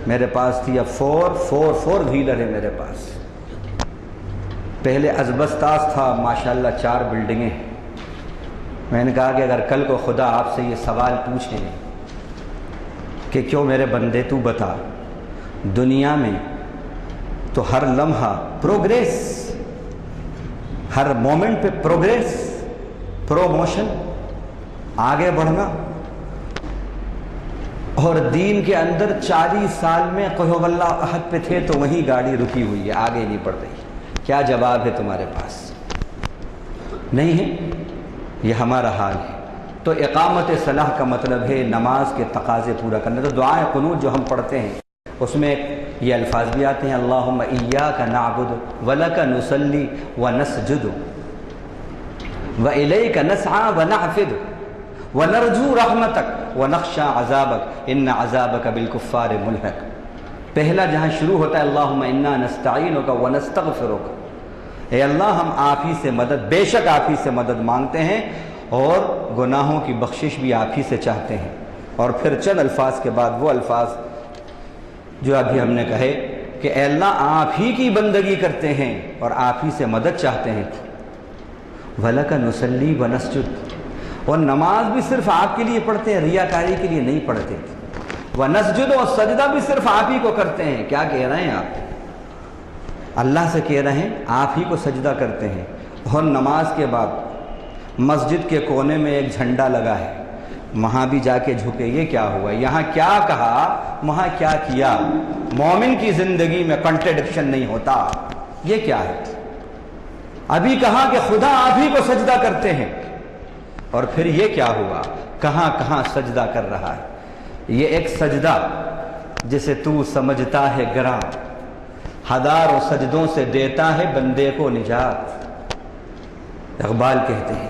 [SPEAKER 1] میرے پاس تھی، اب 4 وہیلر ہے میرے پاس۔ پہلے ازبستاس تھا، ماشاءاللہ 4 بلڈنگیں۔ میں نے کہا کہ اگر کل کو خدا آپ سے یہ سوال پوچھے کہ کیوں میرے بندے تو بتا، دنیا میں تو ہر لمحہ پروگریس، ہر مومنٹ پہ پروگریس، پروموشن، آگے بڑھنا، اور دین کے اندر 40 سال میں قل هو اللہ احد پہ تھے تو وہیں گاڑی رکی ہوئی ہے، آگے نہیں بڑھ رہی۔ کیا جواب ہے تمہارے پاس؟ نہیں ہے، یہ ہمارا حال ہے۔ تو اقامت صلاح کا مطلب ہے نماز کے تقاضے پورا کرنا۔ تو دعائے قنوت جو ہم پڑھتے ہیں اس میں یہ الفاظ بھی آتے ہیں، اللہم ایاک نعبد ولک نصلی ونسجد والیک نسعی ونحفد ونرجو رحمتک ونخشى عذابک ان عذابک بالکفار ملحق۔ پہلا جہاں شروع ہوتا ہے اللہم انا نستعینک ونستغفرک، اے اللہ ہم آپ ہی سے مدد، بے شک آپ ہی سے مدد مانگتے ہیں اور گناہوں کی بخشش بھی آپ ہی سے چاہتے ہیں۔ اور پھر چند الفاظ کے بعد وہ الفاظ جو ابھی ہم نے کہے کہ اے اللہ آپ ہی کی بندگی کرتے ہیں اور آپ ہی سے مدد چاہتے ہیں۔ وَلَكَ نُصَلِّي وَنَسْجُدُ، اور نماز بھی صرف آپ کے لیے پڑھتے ہیں، ریاکاری کے لیے نہیں پڑھتے۔ وَنَسْجُدُ، اور سجدہ بھی صرف آپ ہی کو کرتے ہیں۔ کیا کہہ رہے ہیں آپ؟ اللہ سے کہہ رہے ہیں آپ ہی کو سجدہ کرتے ہیں، اور نماز کے بعد مسجد کے کونے میں ایک جھنڈا لگا ہے، وہاں بھی جا کے جھکے، یہ کیا ہوا؟ یہاں کیا کہا وہاں کیا کیا؟ مومن کی زندگی میں کنٹرڈکشن نہیں ہوتا، یہ کیا ہے؟ ابھی کہا کہ خدا آپ ہی کو سجدہ کرتے ہیں، اور پھر یہ کیا ہوا؟ کہاں کہاں سجدہ کر رہا ہے۔ یہ ایک سجدہ جسے تو سمجھتا ہے گراں، ہزاروں سجدوں سے دیتا ہے بندے کو نجات۔ اقبال کہتے ہیں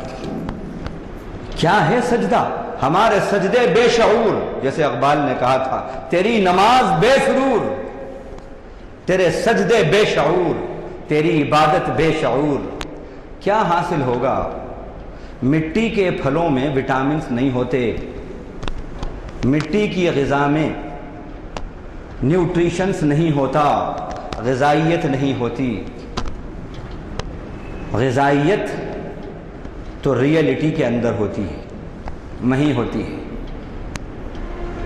[SPEAKER 1] کیا ہے سجدہ؟ ہمارے سجدے بے شعور، جیسے اقبال نے کہا تھا تیری نماز بے سرور، تیرے سجدے بے شعور، تیری عبادت بے شعور۔ کیا حاصل ہوگا؟ مٹی کے پھلوں میں وٹامنز نہیں ہوتے، مٹی کی غذا میں نیوٹریشنز نہیں ہوتا، غذائیت نہیں ہوتی۔ غذائیت تو ریئلٹی کے اندر ہوتی ہے، نہیں ہوتی ہے۔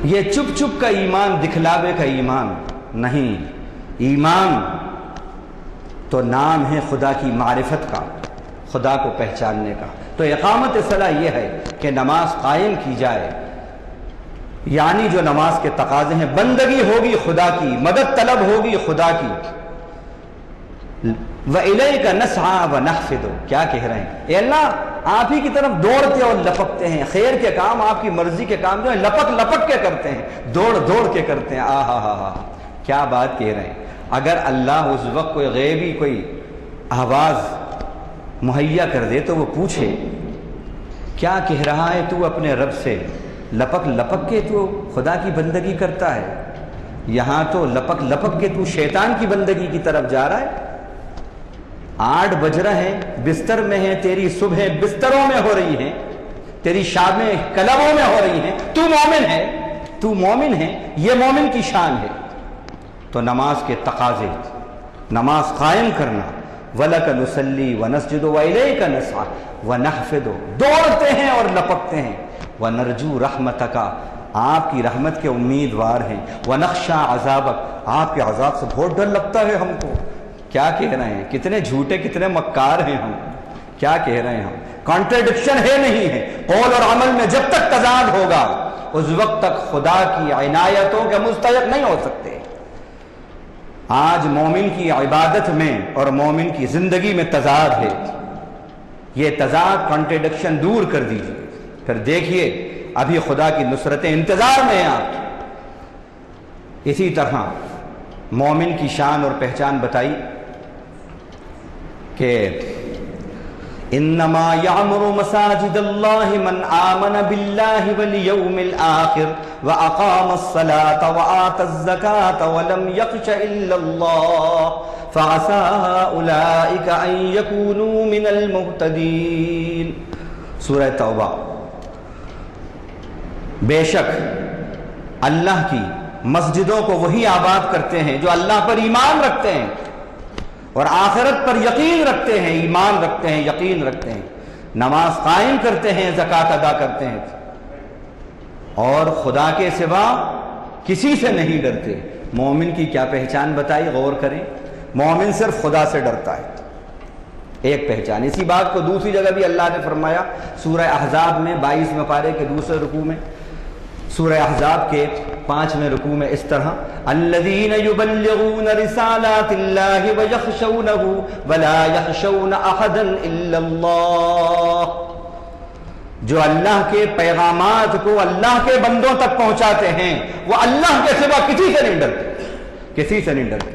[SPEAKER 1] یہ چپ چپ کا ایمان، دکھلاوے کا ایمان نہیں۔ ایمان تو نام ہے خدا کی معرفت کا، خدا کو پہچاننے کا۔ تو اقامت صلاح یہ ہے کہ نماز قائم کی جائے، یعنی جو نماز کے تقاضے ہیں، بندگی ہوگی خدا کی، مدد طلب ہوگی خدا کی۔ وَإِلَيْكَ نَسْعَى وَنَحْفِدُ، کیا کہہ رہے ہیں؟ اے اللہ آپ ہی کی طرف دوڑتے اور لپکتے ہیں، خیر کے کام، آپ کی مرضی کے کام جو ہے لپک لپک کے کرتے ہیں، دوڑ دوڑ کے کرتے ہیں۔ آہا ہا ہا، کیا بات کہہ رہے ہیں۔ اگر اللہ اس وقت کوئی غیبی کوئی آواز مہیا کر دے تو وہ پوچھے کیا کہہ رہا ہے تو اپنے رب سے؟ لپک لپک کے تو خدا کی بندگی کرتا ہے، یہاں تو لپک لپک کے تو شیطان کی بندگی کی طرف جا رہا ہے۔ 8 بج رہے ہیں، بستر میں ہیں، تیری صبح بستروں میں ہو رہی ہیں، تیری شامیں کلبوں میں ہو رہی ہیں، تو مومن ہے، تو مومن ہے، یہ مومن کی شان ہے۔ تو نماز کے تقاضے، نماز قائم کرنا، وَلَكَ نُصَلِّي وَنَسْجُدُ وَإِلَيْكَ نَسْعَى وَنَحْفِدُ، دوڑتے ہیں اور لپکتے ہیں۔ وَنَرْجُو رَحْمَتَكَ، آپ کی رحمت کے امیدوار ہیں۔ وَنَخْشَىٰ عَذَابَكَ، آپ کے عذاب سے بہت ڈر لگتا ہے ہم کو۔ کیا کہہ رہے ہیں؟ کتنے جھوٹے کتنے مکار ہیں ہم، کیا کہہ رہے ہیں ہم؟ کانٹرڈکشن ہے نہیں ہے، قول اور عمل میں جب تک تضاد ہوگا اس وقت تک خدا کی عنایتوں کے مستحق نہیں ہو سکتے۔ آج مومن کی عبادت میں اور مومن کی زندگی میں تضاد ہے، یہ تضاد کانٹرڈکشن دور کر دیجئے، پھر دیکھیے ابھی خدا کی نصرتیں انتظار میں ہیں آپ۔ اسی طرح مومن کی شان اور پہچان بتائی کہ انما یعمر مساجد اللہ من آمن باللہ والیوم الآخر واقام الصلاة وآت الزکاة ولم یخش الا اللہ فعسى اولئک ان یکونوا من المہتدین۔ سورہ توبہ۔ بے شک اللہ کی مسجدوں کو وہی آباد کرتے ہیں جو اللہ پر ایمان رکھتے ہیں اور آخرت پر یقین رکھتے ہیں، ایمان رکھتے ہیں، یقین رکھتے ہیں، نماز قائم کرتے ہیں، زکوٰۃ ادا کرتے ہیں اور خدا کے سوا کسی سے نہیں ڈرتے۔ مومن کی کیا پہچان بتائی؟ غور کریں۔ مومن صرف خدا سے ڈرتا ہے، ایک پہچان۔ اسی بات کو دوسری جگہ بھی اللہ نے فرمایا سورہ احزاب میں 22 پارے کے دوسرے رکوع میں، سورہ احزاب کے 5ویں رکوع میں اس طرح الذین یبلغون رسالات اللہ ویخشونہ ولا یخشون احدا الا اللہ، جو اللہ کے پیغامات کو اللہ کے بندوں تک پہنچاتے ہیں وہ اللہ کے سوا کسی سے نہیں ڈرتے، کسی سے نہیں ڈرتے۔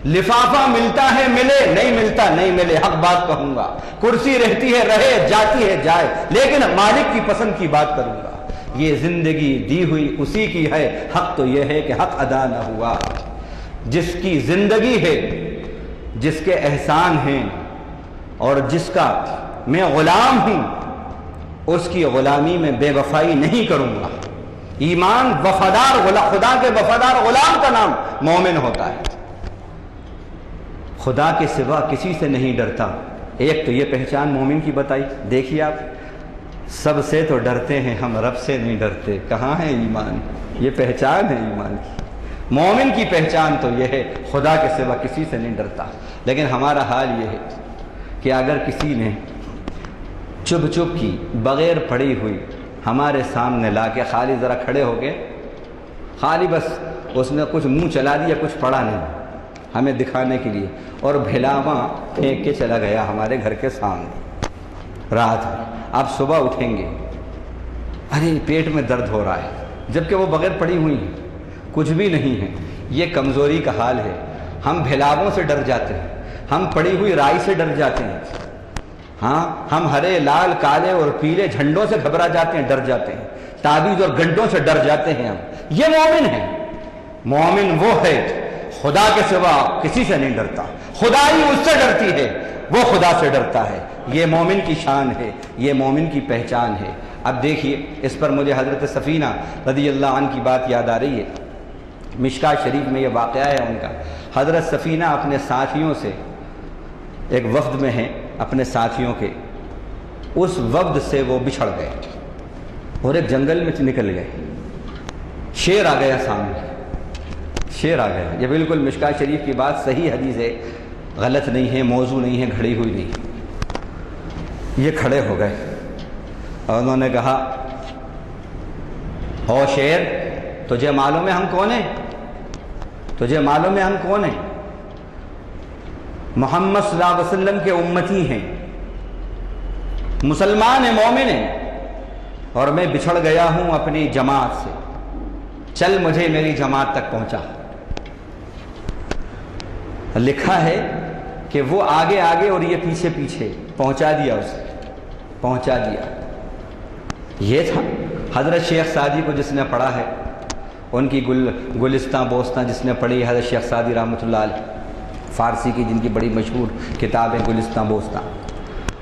[SPEAKER 1] لفافہ ملتا ہے ملے، نہیں ملتا نہیں ملے، حق بات کہوں گا، کرسی رہتی ہے رہے، جاتی ہے جائے، لیکن مالک کی پسند کی بات کروں گا۔ یہ زندگی دی ہوئی اسی کی ہے، حق تو یہ ہے کہ حق ادا نہ ہوا۔ جس کی زندگی ہے، جس کے احسان ہیں اور جس کا میں غلام ہوں، اس کی غلامی میں بے وفائی نہیں کروں گا۔ ایمان وفادار خدا کے وفادار غلام کا نام مومن ہوتا ہے، خدا کے سوا کسی سے نہیں ڈرتا۔ ایک تو یہ پہچان مومن کی بتائی، دیکھیے آپ، سب سے تو ڈرتے ہیں ہم، رب سے نہیں ڈرتے، کہاں ہے ایمان؟ یہ پہچان ہے ایمان کی۔ مومن کی پہچان تو یہ ہے خدا کے سوا کسی سے نہیں ڈرتا۔ لیکن ہمارا حال یہ ہے کہ اگر کسی نے چپ چپ کی بغیر پڑھی ہوئی ہمارے سامنے لا کے خالی ذرا کھڑے ہو گئے، خالی بس اس نے کچھ منہ چلا دیا، کچھ پڑھا نہیں ہمیں دکھانے کے لیے، اور بھیلاواں پھینک کے چلا گیا ہمارے گھر کے سامنے رات میں، آپ صبح اٹھیں گے ارے پیٹ میں درد ہو رہا ہے، جبکہ وہ بغیر پڑھی ہوئی ہیں، کچھ بھی نہیں ہے۔ یہ کمزوری کا حال ہے۔ ہم بھیلاووں سے ڈر جاتے ہیں، ہم پڑی ہوئی رائی سے ڈر جاتے ہیں، ہاں ہم ہرے لال کالے اور پیلے جھنڈوں سے گھبرا جاتے ہیں، ڈر جاتے ہیں، تعویذ اور گنڈوں سے ڈر جاتے ہیں ہم۔ یہ مومن ہے۔ مومن وہ ہے خدا کے سوا کسی سے نہیں ڈرتا، خدا ہی اس سے ڈرتی ہے، وہ خدا سے ڈرتا ہے۔ یہ مومن کی شان ہے، یہ مومن کی پہچان ہے۔ اب دیکھیے، اس پر مجھے حضرت سفینہ رضی اللہ عنہ کی بات یاد آ رہی ہے۔ مشکاۃ شریف میں یہ واقعہ ہے ان کا۔ حضرت سفینہ اپنے ساتھیوں سے ایک وفد میں ہیں، اپنے ساتھیوں کے، اس وفد سے وہ بچھڑ گئے اور ایک جنگل میں نکل گئے۔ شیر آ گیا سامنے، شیر آ گیا۔ یہ بالکل مشکاۃ شریف کی بات صحیح حدیث ہے، غلط نہیں ہے، موضوع نہیں ہے، گھڑی ہوئی نہیں۔ یہ کھڑے ہو گئے اور انہوں نے کہا، او شیر، تجھے معلوم ہے ہم کون ہیں؟ تجھے معلوم ہے ہم کون ہیں؟ محمد صلی اللہ علیہ وسلم کے امتی ہیں، مسلمان ہیں، مومن ہیں، اور میں بچھڑ گیا ہوں اپنی جماعت سے، چل مجھے میری جماعت تک پہنچا۔ لکھا ہے کہ وہ آگے آگے اور یہ پیچھے پیچھے، پہنچا دیا اسے، پہنچا دیا۔ یہ تھا حضرت شیخ سعدی کو جس نے پڑھا ہے، ان کی گلستان بوستان جس نے پڑھی، حضرت شیخ سعدی رحمۃ اللہ علیہ، فارسی کی جن کی بڑی مشہور کتاب ہے گلستان بوستان،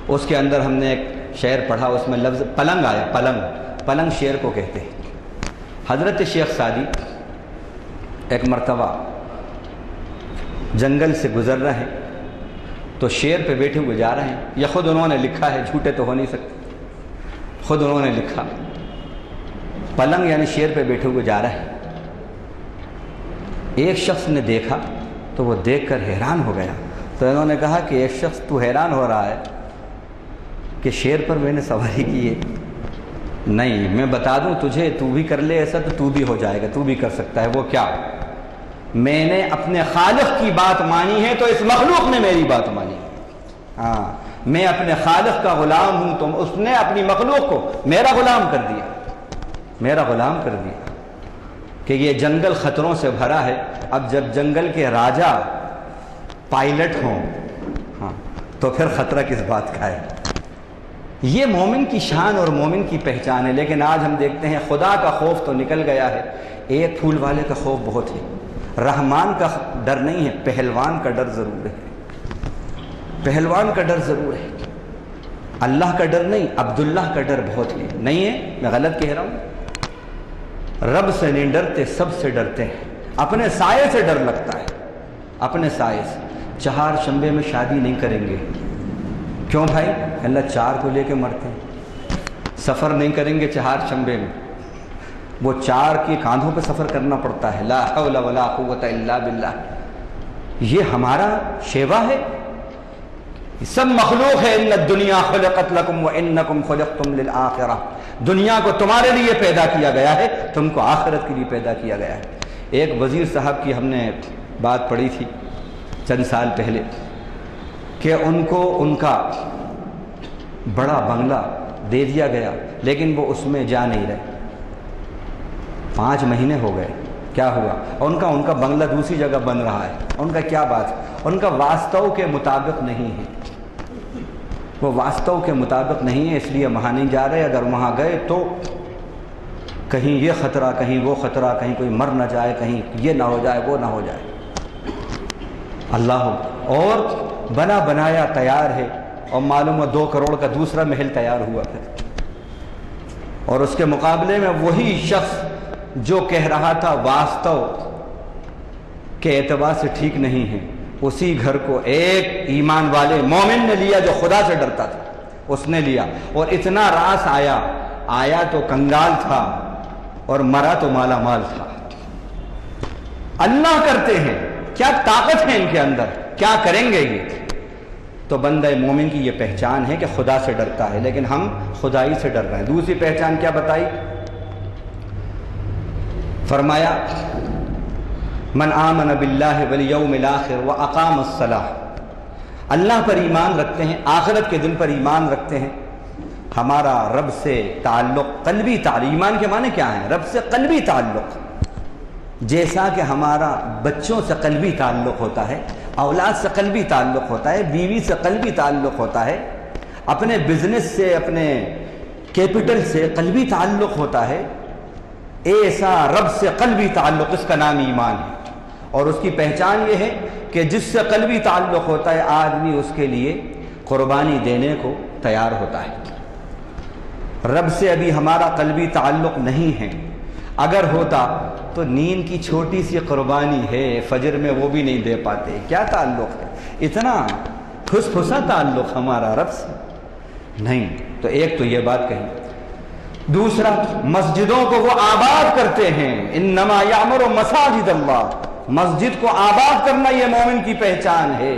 [SPEAKER 1] اس کے اندر ہم نے ایک شعر پڑھا، اس میں لفظ پلنگ آیا، پلنگ، پلنگ شعر کو کہتے ہیں۔ حضرت شیخ سعدی ایک مرتبہ جنگل سے گزر رہے ہیں تو شیر پہ بیٹھے ہوئے جا رہے ہیں، یہ خود انہوں نے لکھا ہے، جھوٹے تو ہو نہیں سکتے، خود انہوں نے لکھا، پلنگ یعنی شیر پہ بیٹھے ہوئے جا رہے ہیں۔ ایک شخص نے دیکھا تو وہ دیکھ کر حیران ہو گیا، تو انہوں نے کہا کہ ایک شخص تو حیران ہو رہا ہے کہ شیر پر میں نے سواری کی ہے؟ نہیں، میں بتا دوں تجھے، تو بھی کر لے ایسا تو بھی ہو جائے گا، تو بھی کر سکتا ہے۔ وہ کیا؟ میں نے اپنے خالق کی بات مانی ہے تو اس مخلوق نے میری بات مانی ہے۔ ہاں، میں اپنے خالق کا غلام ہوں تو اس نے اپنی مخلوق کو میرا غلام کر دیا، میرا غلام کر دیا۔ کہ یہ جنگل خطروں سے بھرا ہے، اب جب جنگل کے راجا پائلٹ ہوں، ہاں، تو پھر خطرہ کس بات کا ہے؟ یہ مومن کی شان اور مومن کی پہچان ہے۔ لیکن آج ہم دیکھتے ہیں خدا کا خوف تو نکل گیا ہے، ایک پھول والے کا خوف بہت ہے، رحمان کا ڈر نہیں ہے، پہلوان کا ڈر ضرور ہے، پہلوان کا ڈر ضرور ہے، اللہ کا ڈر نہیں، عبداللہ کا ڈر بہت ہے۔ نہیں ہے، میں غلط کہہ رہا ہوں؟ رب سے نہیں ڈرتے، سب سے ڈرتے ہیں، اپنے سائے سے ڈر لگتا ہے، اپنے سائے سے۔ چہار شنبے میں شادی نہیں کریں گے، کیوں بھائی؟ اللہ چار کو لے کے مرتے ہیں، سفر نہیں کریں گے چہار شنبے میں، وہ چار کے کاندھوں پہ سفر کرنا پڑتا ہے، لا حول ولا قوت الا باللہ۔ یہ ہمارا شیوا ہے، سب مخلوق ہے، ان الدنیا خلقت لکم وانکم خلقتم للآخرہ، دنیا کو تمہارے لیے پیدا کیا گیا ہے، تم کو آخرت کے لیے پیدا کیا گیا ہے۔ ایک وزیر صاحب کی ہم نے بات پڑھی تھی چند سال پہلے کہ ان کو ان کا بڑا بنگلہ دے دیا گیا، لیکن وہ اس میں جا نہیں رہے۔ 5 مہینے ہو گئے، کیا ہوا؟ ان کا بنگلہ دوسری جگہ بن رہا ہے۔ ان کا کیا بات؟ ان کا واستو کے مطابق نہیں ہے، وہ واستو کے مطابق نہیں ہے، اس لیے وہاں نہیں جا رہے۔ اگر وہاں گئے تو کہیں یہ خطرہ، کہیں وہ خطرہ، کہیں کوئی مر نہ جائے، کہیں یہ نہ ہو جائے، وہ نہ ہو جائے۔ اللہ، اور بنا بنایا تیار ہے، اور معلوم ہو 2 کروڑ کا دوسرا محل تیار ہوا پھر، اور اس کے مقابلے میں وہی شخص جو کہہ رہا تھا واستو کے اعتبار سے ٹھیک نہیں ہے، اسی گھر کو ایک ایمان والے مومن نے لیا جو خدا سے ڈرتا تھا، اس نے لیا، اور اتنا راس آیا تو کنگال تھا اور مرا تو مالا مال تھا۔ اللہ کرتے ہیں، کیا طاقت ہے ان کے اندر، کیا کریں گے یہ؟ تو بندہ مومن کی یہ پہچان ہے کہ خدا سے ڈرتا ہے، لیکن ہم خدائی سے ڈر رہے ہیں۔ دوسری پہچان کیا بتائی؟ فرمایا من آمن باللہ والیوم الاخر واقام الصلاۃ، اللہ پر ایمان رکھتے ہیں، آخرت کے دن پر ایمان رکھتے ہیں، ہمارا رب سے تعلق قلبی تعلق، ایمان کے معنی کیا ہیں؟ رب سے قلبی تعلق، جیسا کہ ہمارا بچوں سے قلبی تعلق ہوتا ہے، اولاد سے قلبی تعلق ہوتا ہے، بیوی سے قلبی تعلق ہوتا ہے، اپنے بزنس سے، اپنے کیپٹل سے قلبی تعلق ہوتا ہے، ایسا رب سے قلبی تعلق، اس کا نام ایمان ہے۔ اور اس کی پہچان یہ ہے کہ جس سے قلبی تعلق ہوتا ہے آدمی اس کے لیے قربانی دینے کو تیار ہوتا ہے۔ رب سے ابھی ہمارا قلبی تعلق نہیں ہے، اگر ہوتا تو نیند کی چھوٹی سی قربانی ہے، فجر میں وہ بھی نہیں دے پاتے، کیا تعلق ہے؟ اتنا پھسا تعلق ہمارا رب سے نہیں۔ تو ایک تو یہ بات کہی۔ دوسرا، مسجدوں کو وہ آباد کرتے ہیں، انما یعمر مساجد اللہ، مسجد کو آباد کرنا یہ مومن کی پہچان ہے۔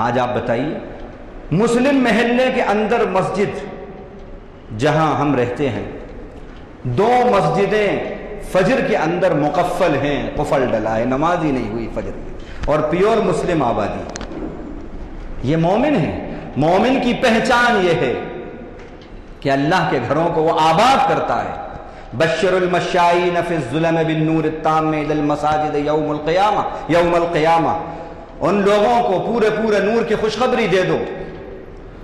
[SPEAKER 1] آج آپ بتائیے مسلم محلے کے اندر مسجد جہاں ہم رہتے ہیں، 2 مسجدیں فجر کے اندر مقفل ہیں، قفل ڈلا ہے، نماز ہی نہیں ہوئی فجر میں، اور پیور مسلم آبادی۔ یہ مومن ہے، مومن کی پہچان یہ ہے کہ اللہ کے گھروں کو وہ آباد کرتا ہے۔ بشر المشائین فی الظلم بالنور التام الی المساجد یوم القیامہ، ان لوگوں کو پورے نور کی خوشخبری دے دو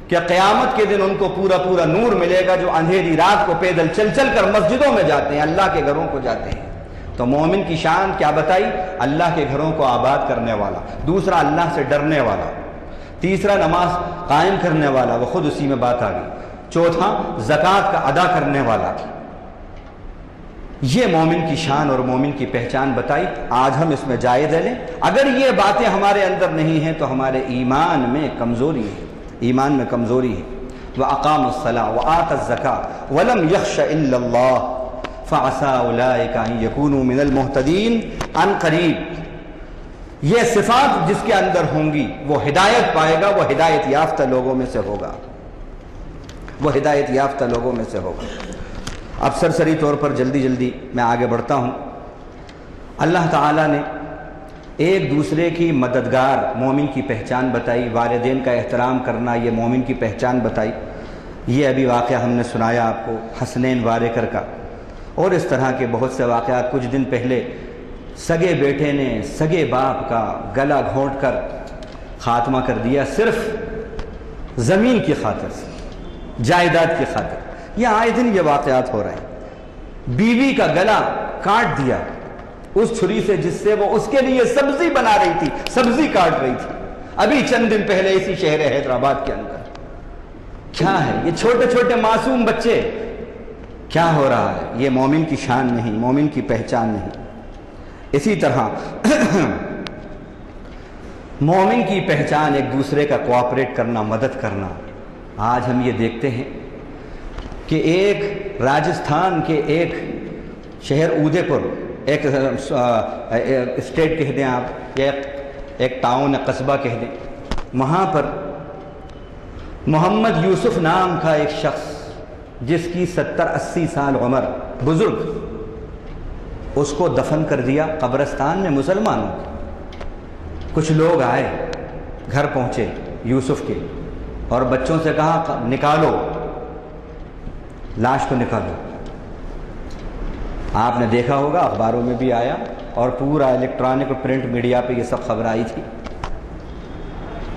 [SPEAKER 1] کہ قیامت کے دن ان کو پورا نور ملے گا، جو اندھیری رات کو پیدل چل کر مسجدوں میں جاتے ہیں، اللہ کے گھروں کو جاتے ہیں۔ تو مومن کی شان کیا بتائی؟ اللہ کے گھروں کو آباد کرنے والا، دوسرا اللہ سے ڈرنے والا، تیسرا نماز قائم کرنے والا، وہ خود اسی میں بات آ گئی، چوتھا زکوٰۃ کا ادا کرنے والا۔ یہ مومن کی شان اور مومن کی پہچان بتائی۔ آج ہم اس میں جائزہ لیں، اگر یہ باتیں ہمارے اندر نہیں ہیں تو ہمارے ایمان میں کمزوری ہے، ایمان میں کمزوری ہے۔ وَأَقَامَ الصَّلَاةَ وَآتَى الزَّكَاةَ وَلَمْ يَخْشَ إِلَّا اللَّهَ فَعَسَىٰ أُولَٰئِكَ أَن يَكُونُوا مِنَ الْمُهْتَدِينَ عن قریب۔ یہ صفات جس کے اندر ہوں گی وہ ہدایت پائے گا، وہ ہدایت یافتہ لوگوں میں سے ہوگا، وہ ہدایت یافتہ لوگوں میں سے ہوگا۔ اب سرسری طور پر جلدی میں آگے بڑھتا ہوں۔ اللہ تعالیٰ نے ایک دوسرے کی مددگار مومن کی پہچان بتائی، والدین کا احترام کرنا یہ مومن کی پہچان بتائی۔ یہ ابھی واقعہ ہم نے سنایا آپ کو حسنین واریکر کا، اور اس طرح کے بہت سے واقعات۔ کچھ دن پہلے سگے بیٹے نے سگے باپ کا گلا گھونٹ کر خاتمہ کر دیا، صرف زمین کی خاطر سے، جائیداد کی خاطر۔ یہ آئے دن یہ واقعات ہو رہے ہیں۔ بیوی کا گلا کاٹ دیا اس چھری سے جس سے وہ اس کے لیے سبزی بنا رہی تھی، سبزی کاٹ رہی تھی، ابھی چند دن پہلے اسی شہر حیدرآباد کے اندر۔ کیا ہے یہ چھوٹے معصوم بچے؟ کیا ہو رہا ہے؟ یہ مومن کی شان نہیں، مومن کی پہچان نہیں۔ اسی طرح مومن کی پہچان ایک دوسرے کا کوآپریٹ کرنا، مدد کرنا۔ آج ہم یہ دیکھتے ہیں کہ ایک راجستھان کے ایک شہر اودے پور، ایک اسٹیٹ کہہ دیں آپ، یا ایک ٹاؤن قصبہ کہہ دیں، وہاں پر محمد یوسف نام کا ایک شخص جس کی 70-80 سال عمر، بزرگ، اس کو دفن کر دیا قبرستان میں مسلمانوں کے۔ کچھ لوگ آئے، گھر پہنچے یوسف کے، اور بچوں سے کہا نکالو لاش کو، نکالو۔ آپ نے دیکھا ہوگا اخباروں میں بھی آیا، اور پورا الیکٹرانک اور پرنٹ میڈیا پہ یہ سب خبر آئی تھی۔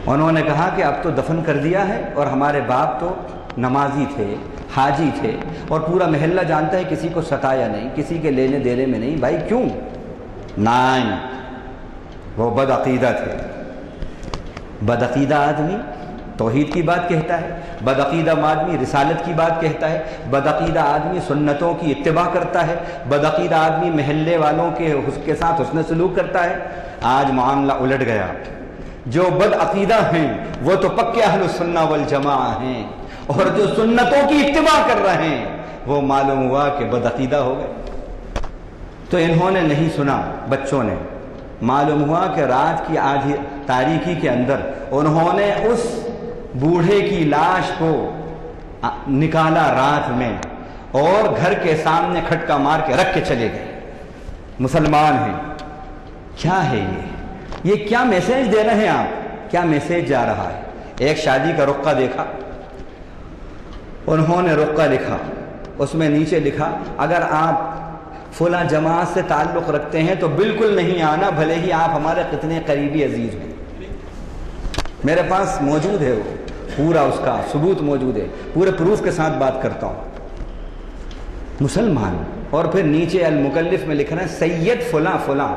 [SPEAKER 1] انہوں نے کہا کہ اب تو دفن کر دیا ہے، اور ہمارے باپ تو نمازی تھے، حاجی تھے، اور پورا محلہ جانتا ہے کسی کو ستایا نہیں، کسی کے لینے دینے میں نہیں۔ بھائی کیوں؟ نہیں، وہ بدعقیدہ تھے۔ بدعقیدہ آدمی توحید کی بات کہتا ہے، بدعقیدہ آدمی رسالت کی بات کہتا ہے، بدعقیدہ آدمی سنتوں کی اتباع کرتا ہے، بدعقیدہ آدمی محلے والوں کے ساتھ حسن سلوک کرتا ہے۔ آج معاملہ الٹ گیا، جو بدعقیدہ ہیں وہ تو پکے اہل السنہ والجماعہ ہیں، اور جو سنتوں کی اتباع کر رہے ہیں وہ معلوم ہوا کہ بدعقیدہ ہو گئے۔ تو انہوں نے نہیں سنا، بچوں نے، معلوم ہوا کہ رات کی آدھی تاریکی کے اندر انہوں نے اس بوڑھے کی لاش کو نکالا رات میں، اور گھر کے سامنے کھٹکا مار کے رکھ کے چلے گئے۔ مسلمان ہیں، کیا ہے یہ کیا میسیج دے رہے ہیں آپ؟ کیا میسیج جا رہا ہے؟ ایک شادی کا رقعہ دیکھا، انہوں نے رقعہ لکھا، اس میں نیچے لکھا اگر آپ فلاں جماعت سے تعلق رکھتے ہیں تو بالکل نہیں آنا، بھلے ہی آپ ہمارے کتنے قریبی عزیز ہیں۔ میرے پاس موجود ہے، وہ پورا اس کا ثبوت موجود ہے، پورے پروف کے ساتھ بات کرتا ہوں۔ مسلمان، اور پھر نیچے المکلف میں لکھ رہے ہیں سید فلاں فلاں۔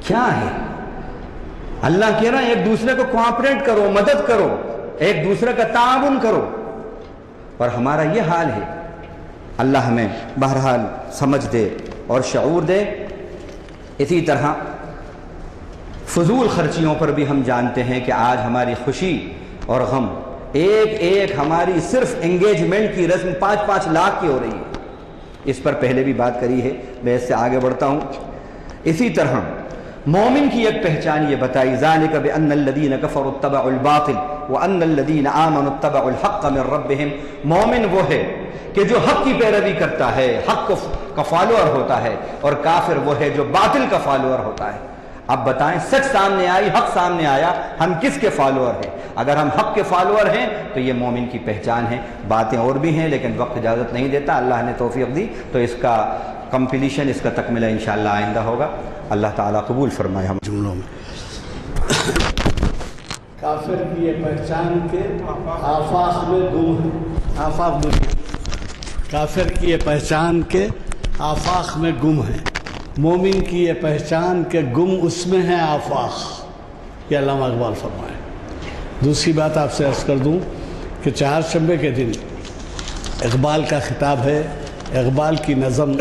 [SPEAKER 1] کیا ہے؟ اللہ کہہ رہا ہے ایک دوسرے کو کوآپریٹ کرو، مدد کرو، ایک دوسرے کا تعاون کرو، اور ہمارا یہ حال ہے۔ اللہ ہمیں بہرحال سمجھ دے اور شعور دے۔ اسی طرح فضول خرچیوں پر بھی ہم جانتے ہیں کہ آج ہماری خوشی اور غم، ایک ہماری صرف انگیجمنٹ کی رسم 5-5 لاکھ کی ہو رہی ہے۔ اس پر پہلے بھی بات کری ہے، میں اس سے آگے بڑھتا ہوں۔ اسی طرح مومن کی ایک پہچان یہ بتائی، ذالک بأن الذین کفروا اتبعوا الباطل وأن الذین آمنوا اتبعوا الحق من ربہم۔ مومن وہ ہے کہ جو حق کی پیروی کرتا ہے، حق کا فالوور ہوتا ہے، اور کافر وہ ہے جو باطل کا فالوور ہوتا ہے۔ اب بتائیں، سچ سامنے آئی، حق سامنے آیا، ہم کس کے فالوور ہیں؟ اگر ہم حق کے فالوور ہیں تو یہ مومن کی پہچان ہے۔ باتیں اور بھی ہیں لیکن وقت اجازت نہیں دیتا، اللہ نے توفیق دی تو اس کا کمپلیشن، اس کا تکملہ انشاءاللہ آئندہ ہوگا۔ اللہ تعالیٰ قبول فرمائے ہم جملوں میں۔
[SPEAKER 2] کافر کی یہ پہچان کے آفاق میں گم ہے، آفاق دنیا، کافر کی یہ پہچان کے آفاق میں گم ہے، مومن کی یہ پہچان کے گم اس میں ہے آفاق۔ یہ علامہ اقبال فرمائے۔ دوسری بات آپ سے عرض کر دوں کہ چہارشنبے کے دن اقبال کا خطاب ہے، اقبال کی نظم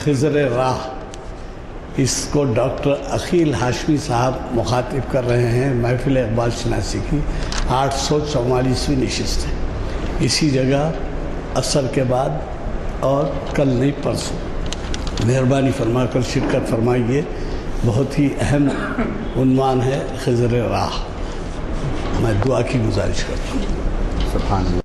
[SPEAKER 2] خضر راہ، اس کو ڈاکٹر عقیل ہاشمی صاحب مخاطب کر رہے ہیں، محفل اقبال شناسی کی 844ویں نشست ہے، اسی جگہ عصر کے بعد، اور کل نہیں پرسوں۔ مہربانی فرما کر شرکت فرمائیے، بہت ہی اہم عنوان ہے خضر راہ۔ میں دعا کی گزارش کرتا ہوں۔
[SPEAKER 1] سبحان اللہ۔